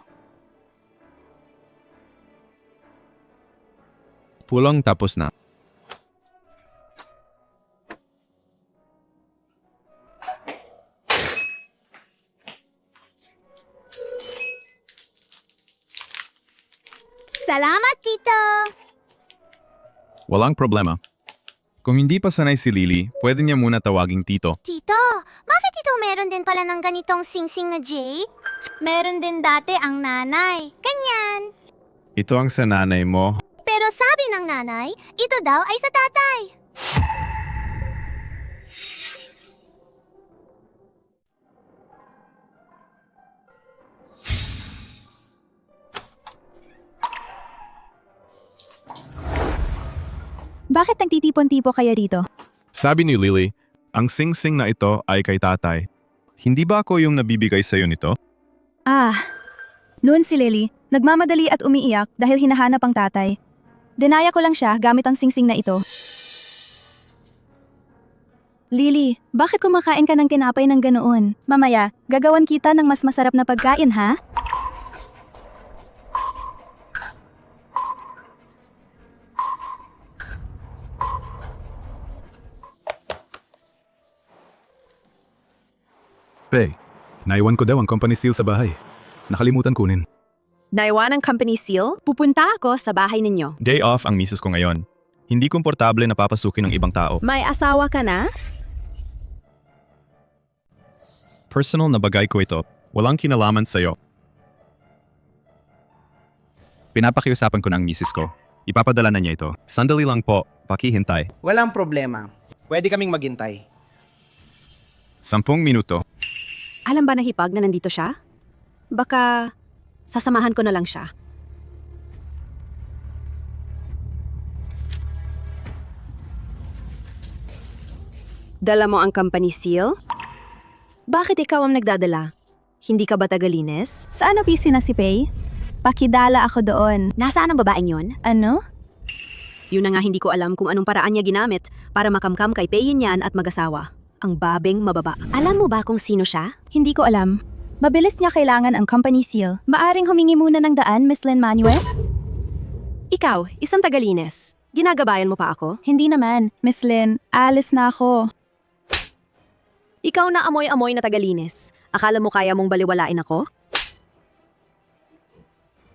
Pulang tapos na. Salamat, Tito! Walang problema. Kung hindi pa sanay si Lily, pwede niya muna tawaging Tito. Tito, bakit ito meron din pala ng ganitong sing-sing na Jay? Meron din dati ang nanay. Ganyan. Ito ang sa nanay mo. Pero sabi ng nanay, ito daw ay sa tatay. Bakit nagtitipon-tipo kaya rito? Sabi ni Lily, ang sing-sing na ito ay kay tatay. Hindi ba ako yung nabibigay sa'yo nito? Ah, noon si Lily, nagmamadali at umiiyak dahil hinahanap ang tatay. Dinaya ko lang siya gamit ang singsing na ito. Lily, bakit kumakain ka ng tinapay ng ganoon? Mamaya, gagawan kita ng mas masarap na pagkain, ha? Pay, naiwan ko daw ang company seal sa bahay. Nakalimutan kunin. Naiwan ang company seal, pupunta ako sa bahay ninyo. Day off ang misis ko ngayon. Hindi komportable na papasukin ng ibang tao. May asawa ka na? Personal na bagay ko ito. Walang kinalaman sa'yo. Pinapakiusapan ko na ang misis ko. Ipapadala na niya ito. Sandali lang po. Pakihintay. Walang problema. Pwede kaming maghintay. 10 minuto. Alam ba na hipag na nandito siya? Baka sasamahan ko na lang siya. Dala mo ang company seal? Bakit ikaw ang nagdadala? Hindi ka ba tagalinis? Saan opisina na si Pei? Pakidala ako doon. Nasaan ang babaeng yon? Ano? Yun na nga hindi ko alam kung anong paraan niya ginamit para makamkam kay Pei Yin at mag-asawa. Ang babeng mababa. Alam mo ba kung sino siya? Hindi ko alam. Mabilis niya kailangan ang company seal. Maaring humingi muna ng daan, Miss Lynn Manuel? Ikaw, isang tagalinis. Ginagabayan mo pa ako? Hindi naman. Miss Lynn, alis na ako. Ikaw na amoy-amoy na tagalinis. Akala mo kaya mong baliwalain ako?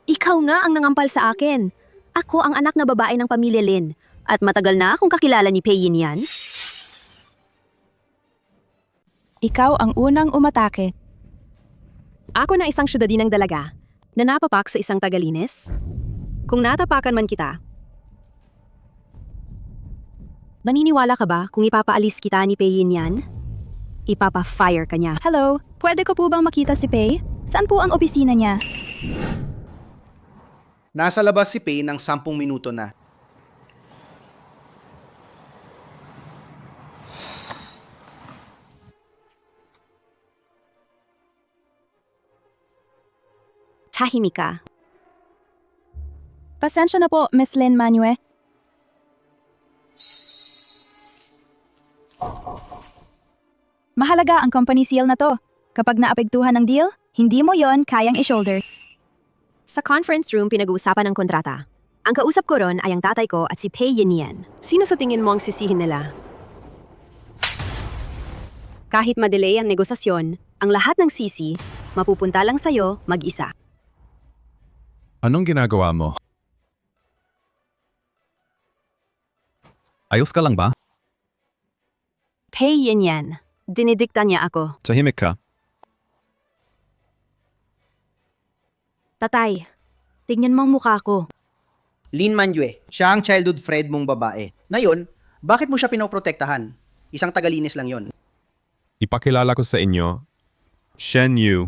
Ikaw nga ang nangampal sa akin. Ako ang anak na babae ng pamilya Lin. At matagal na akong kakilala ni Pei Yin yan. Ikaw ang unang umatake. Ako na isang syudadinang dalaga na napapak sa isang tagalinis. Kung natapakan man kita, maniniwala ka ba kung ipapaalis kita ni Pei Yin yan? Ipapa-fire ka niya. Hello, pwede ko po bang makita si Pei? Saan po ang opisina niya? Nasa labas si Pei ng 10 minuto na. Tahimik ka. Pasensya na po, Miss Lynn Manuel. Mahalaga ang company seal na to. Kapag naapektuhan ng deal, hindi mo yon kayang i-shoulder. Sa conference room pinag-uusapan ng kontrata. Ang kausap ko ron ay ang tatay ko at si Pei Yin. Sino sa tingin mo ang sisihin nila? Kahit madelay ang negosasyon, ang lahat ng sisi, mapupunta lang sa'yo mag-isa. Anong ginagawa mo? Ayos ka lang ba? Pei Yin. Dinidikta niya ako. Tahimik ka. Tatay, tingnan mo ang mukha ko. Lin Manjue, siya ang childhood friend mong babae. Ngayon, bakit mo siya pinoprotektahan? Isang tagalinis lang yon. Ipakilala ko sa inyo, Shen Yu,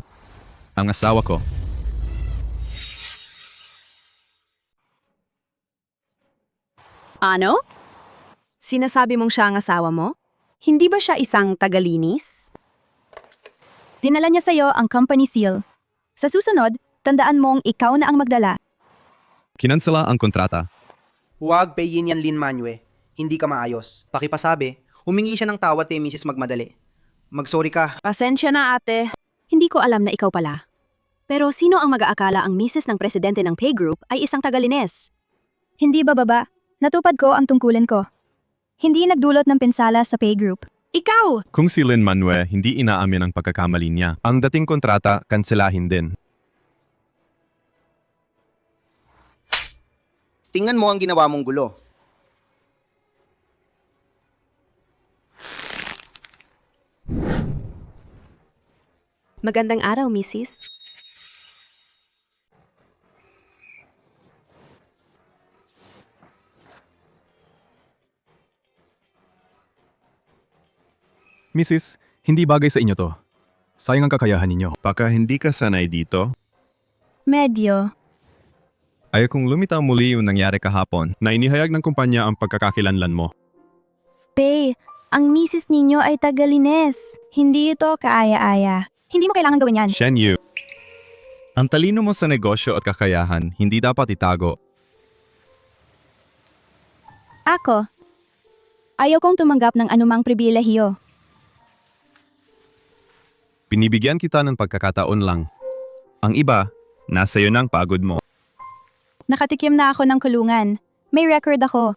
ang asawa ko. Ano? Sinasabi mong siya ang asawa mo? Hindi ba siya isang tagalinis? Dinala niya sa'yo ang company seal. Sa susunod, tandaan mong ikaw na ang magdala. Kinansela ang kontrata. Huwag Pei Yin yan, Lin Manjue. Hindi ka maayos. Pakipasabi, humingi siya ng tawad kay Mrs. Magmadali. Mag-sorry ka. Pasensya na ate. Hindi ko alam na ikaw pala. Pero sino ang mag-aakala ang misis ng presidente ng Pei Group ay isang tagalinis? Hindi ba baba? Natupad ko ang tungkulin ko. Hindi nagdulot ng pinsala sa Pei Group. Ikaw! Kung si Lin Manuel hindi inaamin ang pagkakamali niya, ang dating kontrata kanselahin din. Tingnan mo ang ginawa mong gulo. Magandang araw, Mrs. Mrs., hindi bagay sa inyo to. Sayang ang kakayahan ninyo. Baka hindi ka sanay dito. Medyo. Ayaw kong lumitaw muli yung nangyari kahapon na inihayag ng kumpanya ang pagkakakilanlan mo. Pei, ang misis ninyo ay tagalines. Hindi ito kaaya-aya. Hindi mo kailangan gawin yan. Shen Yu, ang talino mo sa negosyo at kakayahan hindi dapat itago. Ako, ayaw kong tumanggap ng anumang pribilehiyo. Pinibigyan kita ng pagkakataon lang. Ang iba, nasa iyo ng pagod mo. Nakatikim na ako ng kulungan. May record ako.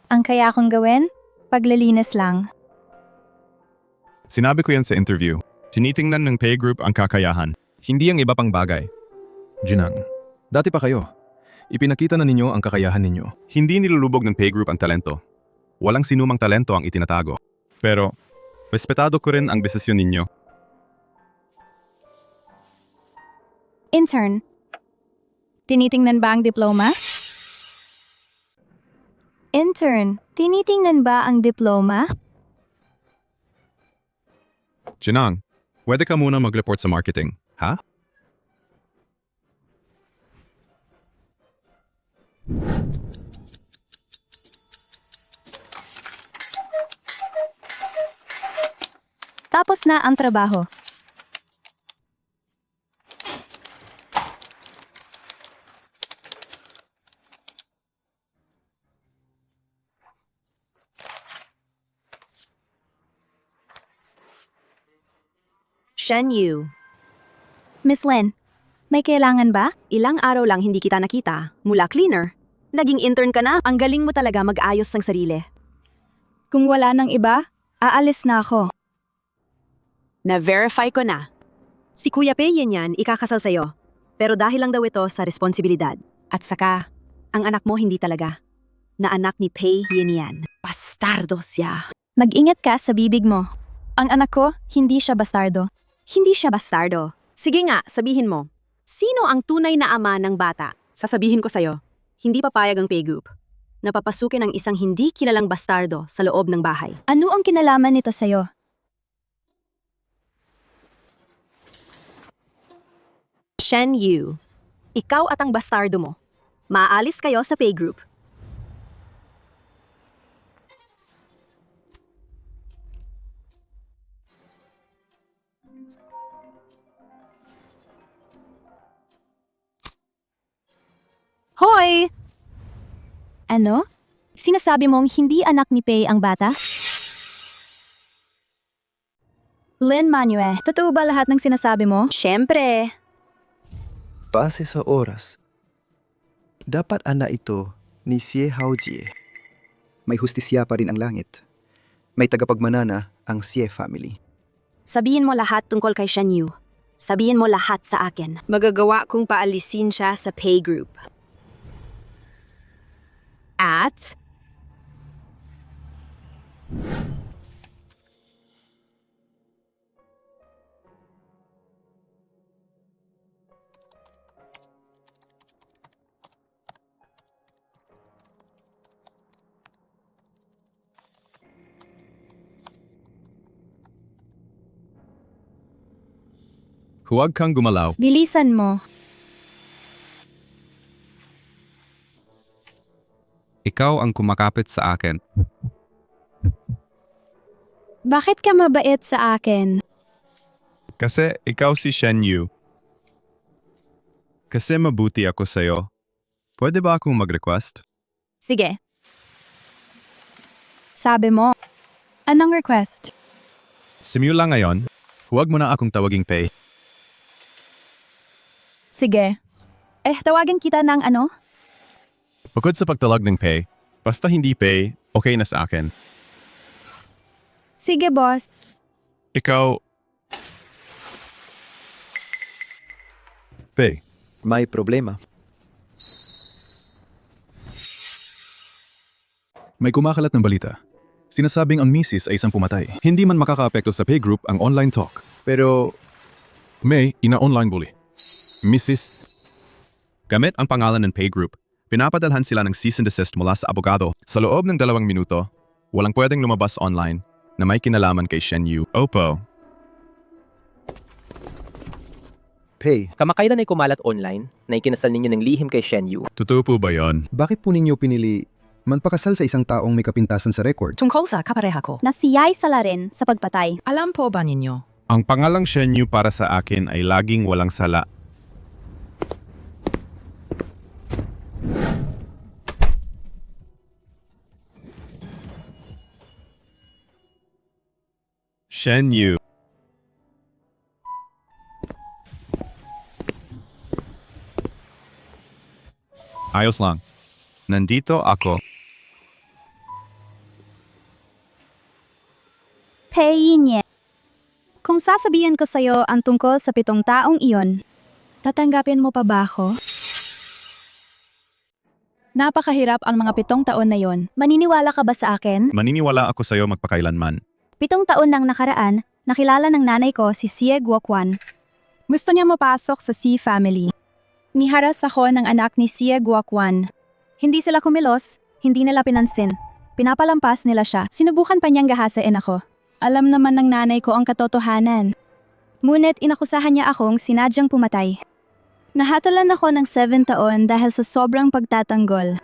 Ang kaya kong gawin? Paglilinis lang. Sinabi ko yan sa interview. Tinitingnan ng Pei Group ang kakayahan, hindi ang iba pang bagay. Jinang, dati pa kayo. Ipinakita na ninyo ang kakayahan ninyo. Hindi nilulubog ng Pei Group ang talento. Walang sinumang talento ang itinatago. Pero, respetado ko rin ang desisyon ninyo. Intern, tinitingnan ba ang diploma? Intern, tinitingnan ba ang diploma? Jinang, pwede ka muna mag-report sa marketing. Ha? Tapos na ang trabaho. Shen Yu. Miss Lin, may kailangan ba? Ilang araw lang hindi kita nakita. Mula cleaner. Naging intern ka na. Ang galing mo talaga mag-ayos ng sarili. Kung wala nang iba, aalis na ako. Na-verify ko na. Si Kuya Pei yan ikakasal sa'yo. Pero dahil lang daw ito sa responsibilidad. At saka, ang anak mo hindi talaga. Na anak ni Pei yan. Bastardo siya. Mag-ingat ka sa bibig mo. Ang anak ko, hindi siya bastardo. Hindi siya bastardo. Sige nga, sabihin mo. Sino ang tunay na ama ng bata? Sasabihin ko sa'yo. Hindi papayag ang Pei-group. Napapasukin ang isang hindi kilalang bastardo sa loob ng bahay. Ano ang kinalaman nito sa'yo? Shen Yu. Ikaw at ang bastardo mo. Maaalis kayo sa Pei-group. Hoy! Ano? Sinasabi mong hindi anak ni Pei ang bata? Lin Manue, totoo ba lahat ng sinasabi mo? Siyempre. Base sa oras, dapat anak ito ni Xie Haojie. May hustisya pa rin ang langit. May tagapagmanana ang Xie family. Sabihin mo lahat tungkol kay Shen Yu. Sabihin mo lahat sa akin. Magagawa kong paalisin siya sa Pei-group. At Huwag kang gumalaw. Bilisan mo. Ikaw ang kumakapit sa akin. Bakit ka mabait sa akin? Kasi ikaw si Shen Yu. Kasi mabuti ako sa'yo. Pwede ba akong mag-request? Sige. Sabi mo. Anong request? Simula ngayon, huwag mo na akong tawaging Pei. Sige. Tawagin kita ng ano? Bukod sa pagtalag ng Pei, basta hindi Pei, okay na sa akin. Sige, boss. Ikaw... Pei. May problema. May kumakalat ng balita. Sinasabing ang misis ay isang pumatay. Hindi man makakaapekto sa Pei-group ang online talk. Pero may ina-online bully. Mrs. Gamit ang pangalan ng Pei Group, pinapadalhan sila ng cease and desist mula sa abogado. Sa loob ng 2 minuto, walang pwedeng lumabas online na may kinalaman kay Shen Yu. Opo. Pei, Kamakailan ay kumalat online na ikinasal ninyo ng lihim kay Shen Yu. Totoo po ba yon? Bakit po ninyo pinili magpakasal sa isang taong may kapintasan sa record? Tungkol sa kapareha ko. Nasiyay sala rin sa pagpatay. Alam po ba ninyo? Ang pangalang Shen Yu para sa akin ay laging walang sala. Shen Yu. Ayos lang. Nandito ako. Pei niya. Kung sasabihin ko sa'yo ang tungkol sa 7 taong iyon, tatanggapin mo pa ba ako? Napakahirap ang mga 7 taon na yon. Maniniwala ka ba sa akin? Maniniwala ako sa'yo magpakailanman. 7 taon nang nakaraan, nakilala ng nanay ko si Xie Guoquan. Gusto niya mapasok sa Xie family. Niharas ako ng anak ni Xie Guoquan. Hindi sila kumilos, hindi nila pinansin. Pinapalampas nila siya. Sinubukan pa niyang gahasain ako. Alam naman ng nanay ko ang katotohanan. Ngunit inakusahan niya akong sinadyang pumatay. Nahatalan ako ng 7 taon dahil sa sobrang pagtatanggol.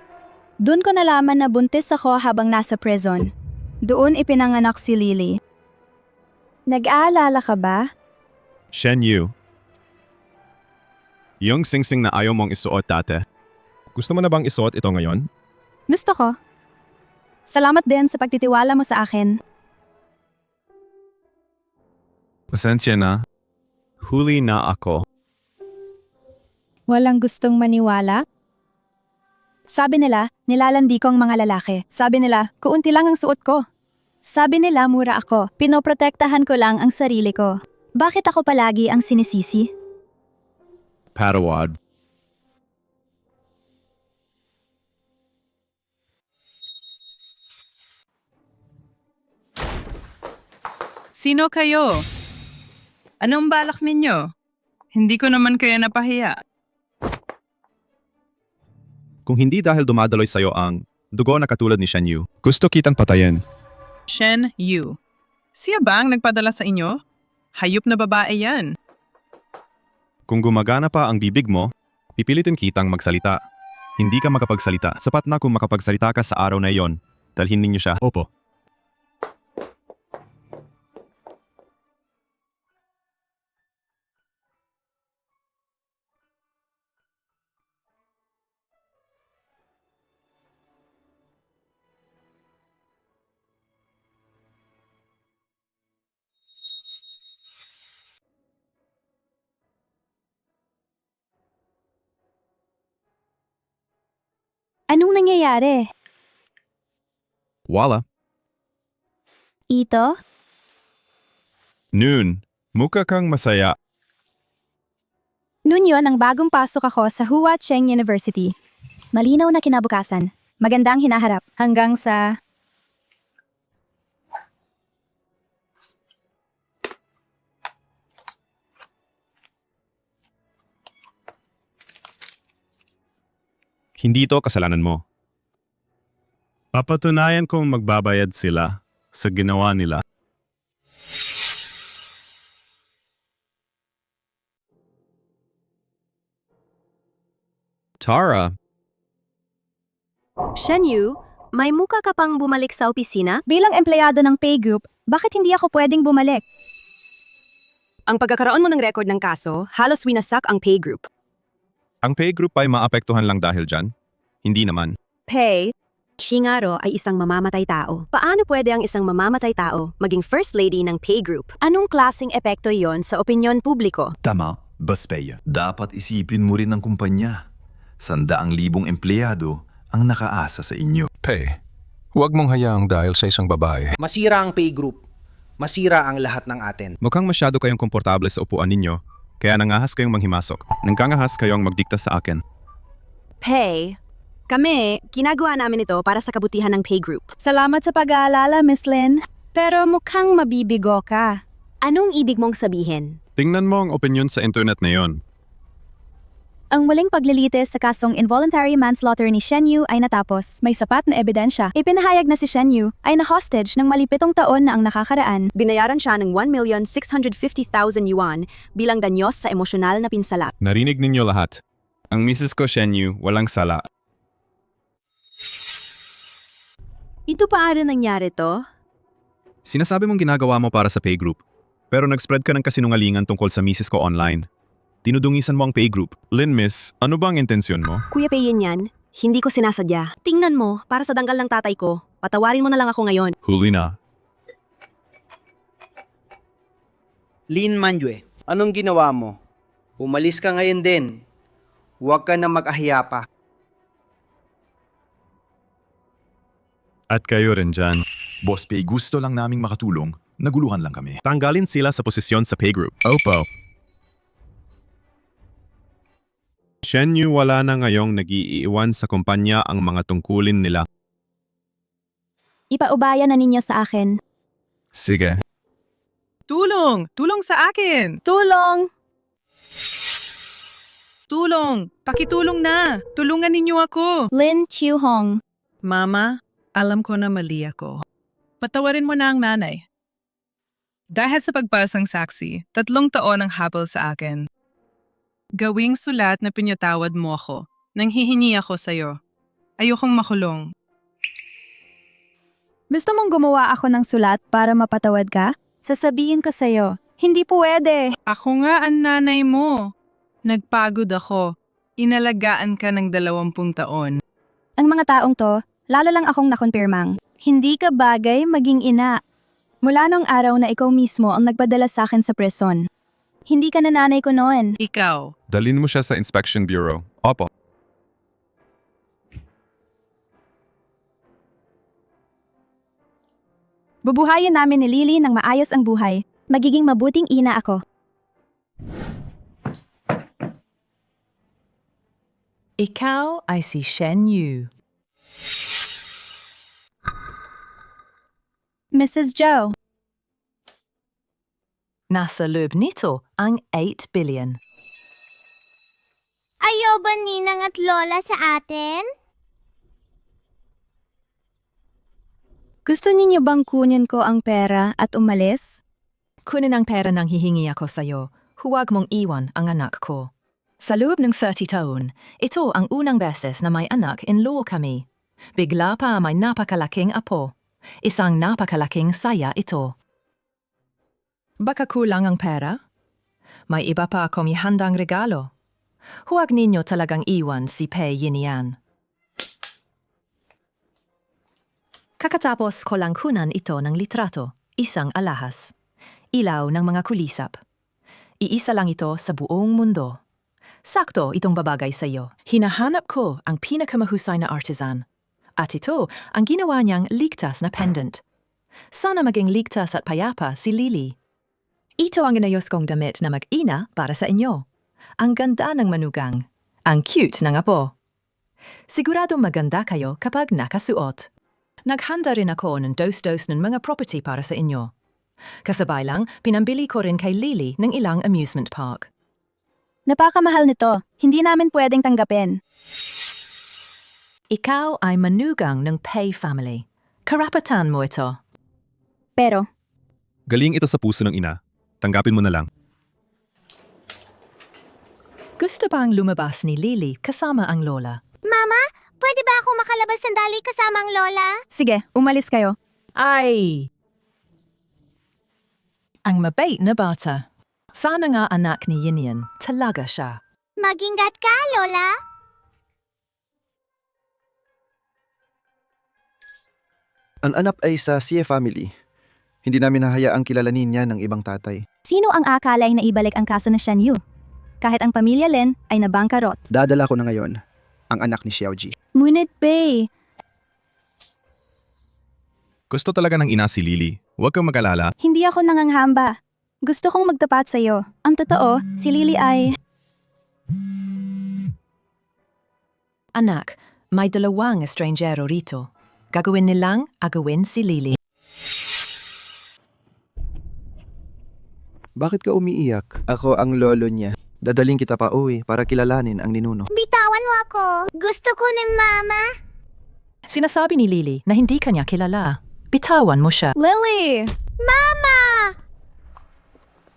Doon ko nalaman na buntis ako habang nasa prison. Doon ipinanganak si Lily. Nag-aalala ka ba? Shen Yu. Yung singsing na ayaw mong isuot dati. Gusto mo na bang isuot ito ngayon? Gusto ko. Salamat din sa pagtitiwala mo sa akin. Pasensya na. Huli na ako. Walang gustong maniwala? Sabi nila, nilalandi ko ang mga lalaki. Sabi nila, kuunti lang ang suot ko. Sabi nila, mura ako. Pinoprotektahan ko lang ang sarili ko. Bakit ako palagi ang sinisisi? Patawad. Sino kayo? Anong balak ninyo? Hindi ko naman kayo napahiya. Kung hindi dahil dumadaloy sa'yo ang dugo na katulad ni Shen Yu, gusto kitang patayin. Shen Yu. Siya ba ang nagpadala sa inyo? Hayop na babae yan. Kung gumagana pa ang bibig mo, pipilitin kitang magsalita. Hindi ka makapagsalita. Sapat na kung makapagsalita ka sa araw na iyon. Dalhin ninyo siya. Opo. Anong nangyayari? Wala. Ito? Noon, mukha kang masaya. Noon yun ang bagong pasok ako sa Hua Cheng University. Malinaw na kinabukasan. Magandang hinaharap. Hanggang sa... Hindi ito kasalanan mo. Papatunayan kong magbabayad sila sa ginawa nila. Tara, Shen Yu, may muka ka pang bumalik sa opisina? Bilang empleyado ng pay group, bakit hindi ako pwedeng bumalik? Ang pagkakaroon mo ng record ng kaso, halos winasak ang pay group. ang pay group ay maapektuhan lang dahil dyan? Hindi naman. Pay, Shingaro ay isang mamamatay tao. Paano pwede ang isang mamamatay tao maging first lady ng pay group? Anong klaseng epekto yon sa opinyon publiko? Tama, Baspeya. Dapat isipin mo rin ang kumpanya. 100,000 empleyado ang nakaasa sa inyo. Pay, huwag mong hayaang dahil sa isang babae. Masira ang pay group. Masira ang lahat ng atin. Mukhang masyado kayong komportable sa upuan ninyo, kaya nangahas kayong manghimasok. Nangangahas kayong magdikta sa akin. Pay, kami, ginagawa namin ito para sa kabutihan ng pay group. Salamat sa pag-aalala, Miss Lynn. Pero mukhang mabibigo ka. Anong ibig mong sabihin? Tingnan mo ang opinion sa internet na yon. Ang muling paglilitis sa kasong involuntary manslaughter ni Shen Yu ay natapos. May sapat na ebidensya. Ipinahayag na si Shen Yu ay na-hostage ng malipitong taon na ang nakakaraan. Binayaran siya ng 1,650,000 yuan bilang danyos sa emosyonal na pinsala. Narinig ninyo lahat. Ang misis ko, Shen Yu, walang sala. Ito pa rin nangyari to? Sinasabi mong ginagawa mo para sa pay group, pero nag-spread ka ng kasinungalingan tungkol sa misis ko online. Tinudungisan mo ang pay group. Lynn, miss, ano ba ang intensyon mo? Kuya Payin yan, hindi ko sinasadya. Tingnan mo, para sa danggal ng tatay ko, patawarin mo na lang ako ngayon. Huli na. Lin Manjue, anong ginawa mo? Umalis ka ngayon din. Huwag ka na mag-ahiya pa. At kayo rin dyan. Boss Pay, gusto lang naming makatulong. Naguluhan lang kami. Tanggalin sila sa posisyon sa pay group. Opo. Shen Yu wala na ngayong nag-iiwan sa kumpanya ang mga tungkulin nila. Ipaubaya na ninyo sa akin. Sige. Tulong! Tulong sa akin! Tulong! Tulong! Pakitulong na! Tulungan ninyo ako! Lin Chiu Hong. Mama, alam ko na mali ako. Patawarin mo na ang nanay. Dahil sa pagpasang saksi, 3 taon ang habol sa akin. Gawing sulat na pinyatawad mo ako. Nang hihingi ako sa'yo. Ayokong makulong. Gusto mong gumawa ako ng sulat para mapatawad ka? Sasabihin ko sa'yo, hindi pwede. Ako nga ang nanay mo. Nagpagod ako. Inalagaan ka ng 20 taon. Ang mga taong to, lalo lang akong nakonpirmang. Hindi ka bagay maging ina. Mula nung araw na ikaw mismo ang nagpadala sa akin sa prison. Hindi ka na nanay ko noon. Ikaw. Dalhin mo siya sa Inspection Bureau. Opo. Bubuhayin namin ni Lily ng maayos ang buhay. Magiging mabuting ina ako. Ikaw ay si Shen Yu. Mrs. Zhou. Nasa loob nito ang 8 billion. Ayaw ba ninang at lola sa atin? Gusto ninyo bang kunin ko ang pera at umalis? Kunin ang pera nang hihingi ako sa'yo. Huwag mong iwan ang anak ko. Sa loob ng 30 taon, ito ang unang beses na may anak in law kami. Bigla pa may napakalaking apo. Isang napakalaking saya ito. Baka kulang ang pera? May iba pa akong ihandang regalo. Huwag ninyo talagang iwan si Pei Yinian. Kakatapos ko lang kunan ito ng litrato, isang alahas. Ilaw ng mga kulisap. Iisa lang ito sa buong mundo. Sakto itong babagay sa iyo. Hinahanap ko ang pinakamahusay na artisan. At ito ang ginawa niyang ligtas na pendant. Sana maging ligtas at payapa si Lily. Ito ang inayos kong damit na mag-ina para sa inyo. Ang ganda ng manugang. Ang cute ng apo. Siguradong maganda kayo kapag nakasuot. Naghanda rin ako ng dos-dos ng mga property para sa inyo. Kasabay lang, pinambili ko rin kay Lily ng ilang amusement park. Napakamahal nito. Hindi namin pwedeng tanggapin. Ikaw ay manugang ng Pei family. Karapatan mo ito. Pero, Galing ito sa puso ng ina. Tanggapin mo na lang. Gusto bang lumabas ni Lily kasama ang lola? Mama, pwede ba ako makalabas sandali kasama ang lola? sige, umalis kayo. Ay! Ang mabait na bata. Sana nga anak ni Yinian. Talaga siya. Mag-ingat ka, lola. Ang anak ay sa Xie family. Hindi namin hahayaang kilalanin niya ng ibang tatay. Sino ang akala ay naibalik ang kaso na Shen Yu? Kahit ang pamilya Lin ay nabangkarot. Dadala ko na ngayon ang anak ni Xiaoji. Ngunit Pei, Gusto talaga ng ina si Lily. Huwag kang mag-alala. hindi ako nanganghamba. Gusto kong magtapat sa iyo. Ang totoo, si Lily ay... Anak, may 2 estrangero rito. Gagawin nilang agawin si Lily. Bakit ka umiiyak? Ako ang lolo niya. Dadaling kita pa uwi para kilalanin ang ninuno. Bitawan mo ako. Gusto ko ng mama. Sinasabi ni Lily na hindi kanya kilala. Bitawan mo siya. Lily! Mama!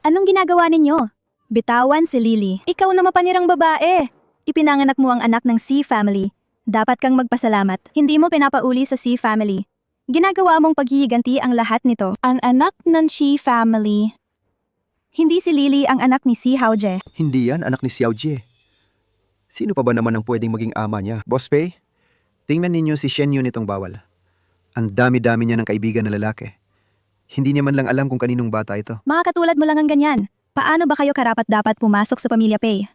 Anong ginagawa ninyo? Bitawan si Lily. Ikaw na mapanirang babae. Ipinanganak mo ang anak ng C family. Dapat kang magpasalamat. Hindi mo pinapauli sa C family. Ginagawa mong paghihiganti ang lahat nito. Ang anak ng Shi family. Hindi si Lily ang anak ni Si Haojie. Hindi yan anak ni Xiaojie. Sino pa ba naman ang pwedeng maging ama niya? Boss Pei, tingnan ninyo si Shen Yu nitong bawal. Ang dami-dami niya ng kaibigan na lalaki. Hindi niya man lang alam kung kaninong bata ito. Mga katulad mo lang ang ganyan. Paano ba kayo karapat-dapat pumasok sa pamilya Pei?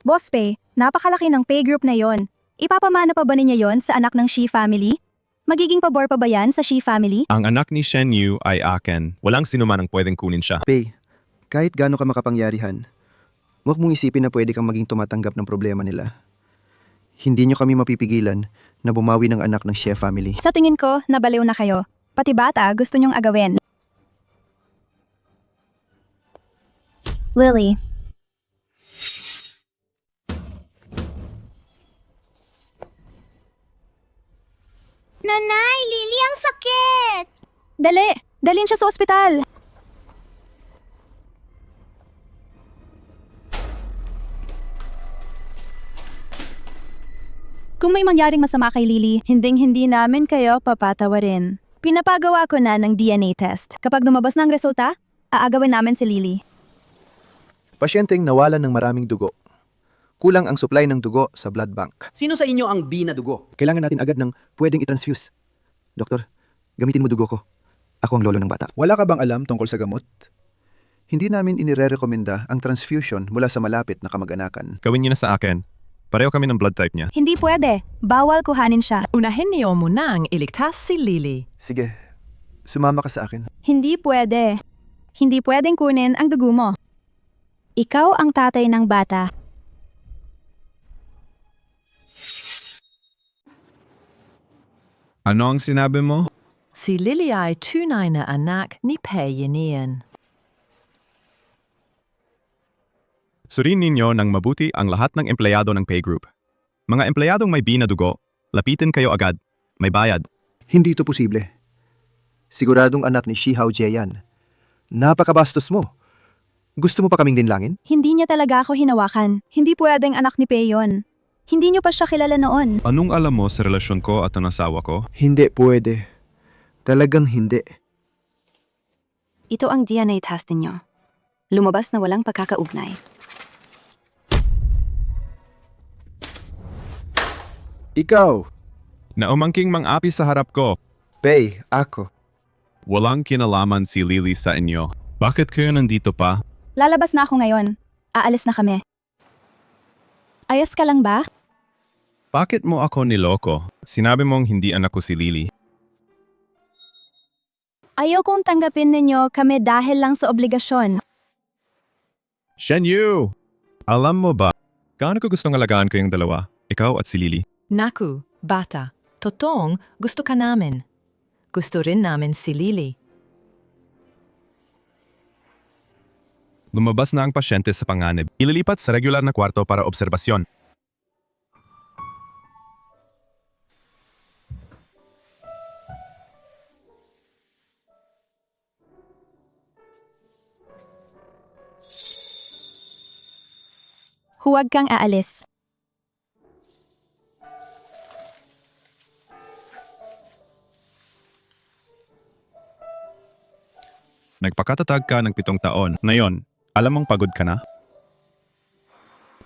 Boss Pei, napakalaki ng Pei group na yon. Ipapamana pa ba niya yon sa anak ng Shi family? Magiging pabor pa ba yan sa Shi family? Ang anak ni Shen Yu ay akin. Walang sino man ang pwedeng kunin siya. Pei, kahit gaano ka makapangyarihan, huwag mong isipin na pwede kang maging tumatanggap ng problema nila. Hindi niyo kami mapipigilan na bumawi ng anak ng Xie family. Sa tingin ko, nabaliw na kayo. Pati bata gusto niyong agawin. Lily. Nanay, Lily, ang sakit! Dali! Dalhin siya sa ospital. Kung may mangyaring masama kay Lily, hinding-hindi namin kayo papatawarin. Pinapagawa ko na ng DNA test. Kapag lumabas na ang resulta, aagawin namin si Lily. Pasyenteng nawalan ng maraming dugo. Kulang ang supply ng dugo sa blood bank. Sino sa inyo ang B na dugo? Kailangan natin agad ng pwedeng i-transfuse. Doktor, gamitin mo dugo ko. Ako ang lolo ng bata. Wala ka bang alam tungkol sa gamot? Hindi namin inirerekomenda ang transfusion mula sa malapit na kamag-anakan. Gawin niyo na sa akin. Pareho kami ng blood type niya. Hindi pwede. Bawal kuhanin siya. Unahin niyo muna ang iligtas si Lily. Sige, sumama ka sa akin. Hindi pwede. Hindi pwedeng kunin ang dugo mo. Ikaw ang tatay ng bata. Ano ang sinabi mo? Si Lily ay tunay na anak ni Pei Yinian. Suriin ninyo ng mabuti ang lahat ng empleyado ng pay group. Mga empleyadong may B na dugo, lapitin kayo agad. May bayad. Hindi ito posible. Siguradong anak ni Shi Haojie yan. Napakabastos mo. Gusto mo pa kaming linlangin? Hindi niya talaga ako hinawakan. Hindi pwedeng anak ni Peyon. Hindi niyo pa siya kilala noon. Anong alam mo sa relasyon ko at ang asawa ko? Hindi pwede. Talagang hindi. Ito ang DNA test ninyo. Lumabas na walang pagkakaugnay. Ikaw! Naumangking mang-api sa harap ko. Pei, ako. Walang kinalaman si Lily sa inyo. Bakit kayo nandito pa? Lalabas na ako ngayon. Aalis na kami. Ayos ka lang ba? Bakit mo ako niloko? Sinabi mong hindi anak ko si Lily. Ayaw kong tanggapin ninyo kami dahil lang sa obligasyon. Shen Yu! Alam mo ba, gaano ko gustong alagaan kayong dalawa? Ikaw at si Lily. Naku, bata, totoong gusto ka namin. Gusto rin namin si Lily. Lumabas na ang pasyente sa panganib. Ililipat sa regular na kwarto para obserbasyon. Huwag kang aalis. Nagpakatatag ka ng 7 taon. Ngayon, alam mong pagod ka na?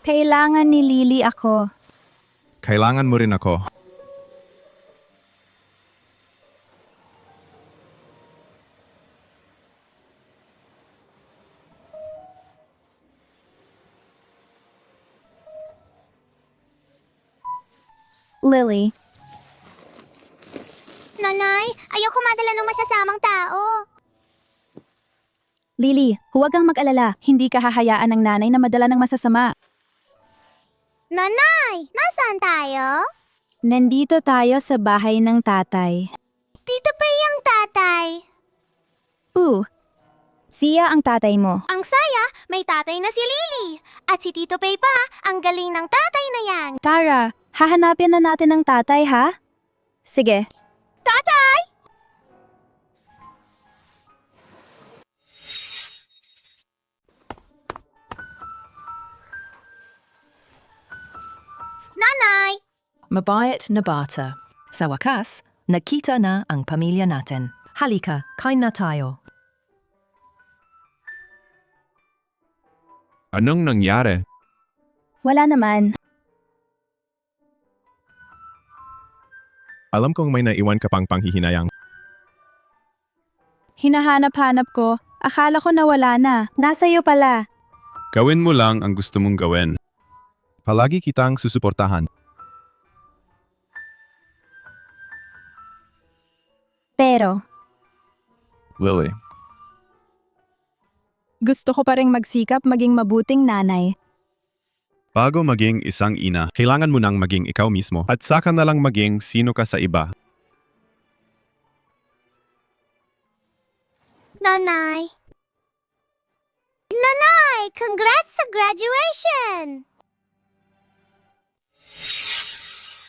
Kailangan ni Lily ako. Kailangan mo rin ako. Lily. Nanay, ayoko madala ng masasamang tao. Lily, huwag kang mag-alala. Hindi ka hahayaan ng nanay na madala ng masasama. Nanay, nasaan tayo? Nandito tayo sa bahay ng tatay. Tito Pei ang tatay. Siya ang tatay mo. Ang saya, may tatay na si Lily. At si Tito Pei pa, ang galing ng tatay na yan. Tara, hahanapin na natin ng tatay, ha? Sige. Tatay! Nanay! Mabayat na bata. Sa wakas, nakita na ang pamilya natin. Halika, kain na tayo. Anong nangyari? Wala naman. Alam kong may naiwan ka pang panghihinayang. Hinahanap-hanap ko. Akala ko nawala na. Nasa iyo pala. Gawin mo lang ang gusto mong gawin. Palagi kitang susuportahan. Pero, Lily. gusto ko pa ring magsikap maging mabuting nanay. Bago maging isang ina, kailangan mo nang maging ikaw mismo at saka na lang maging sino ka sa iba. Nanay! Nanay! Congrats sa graduation!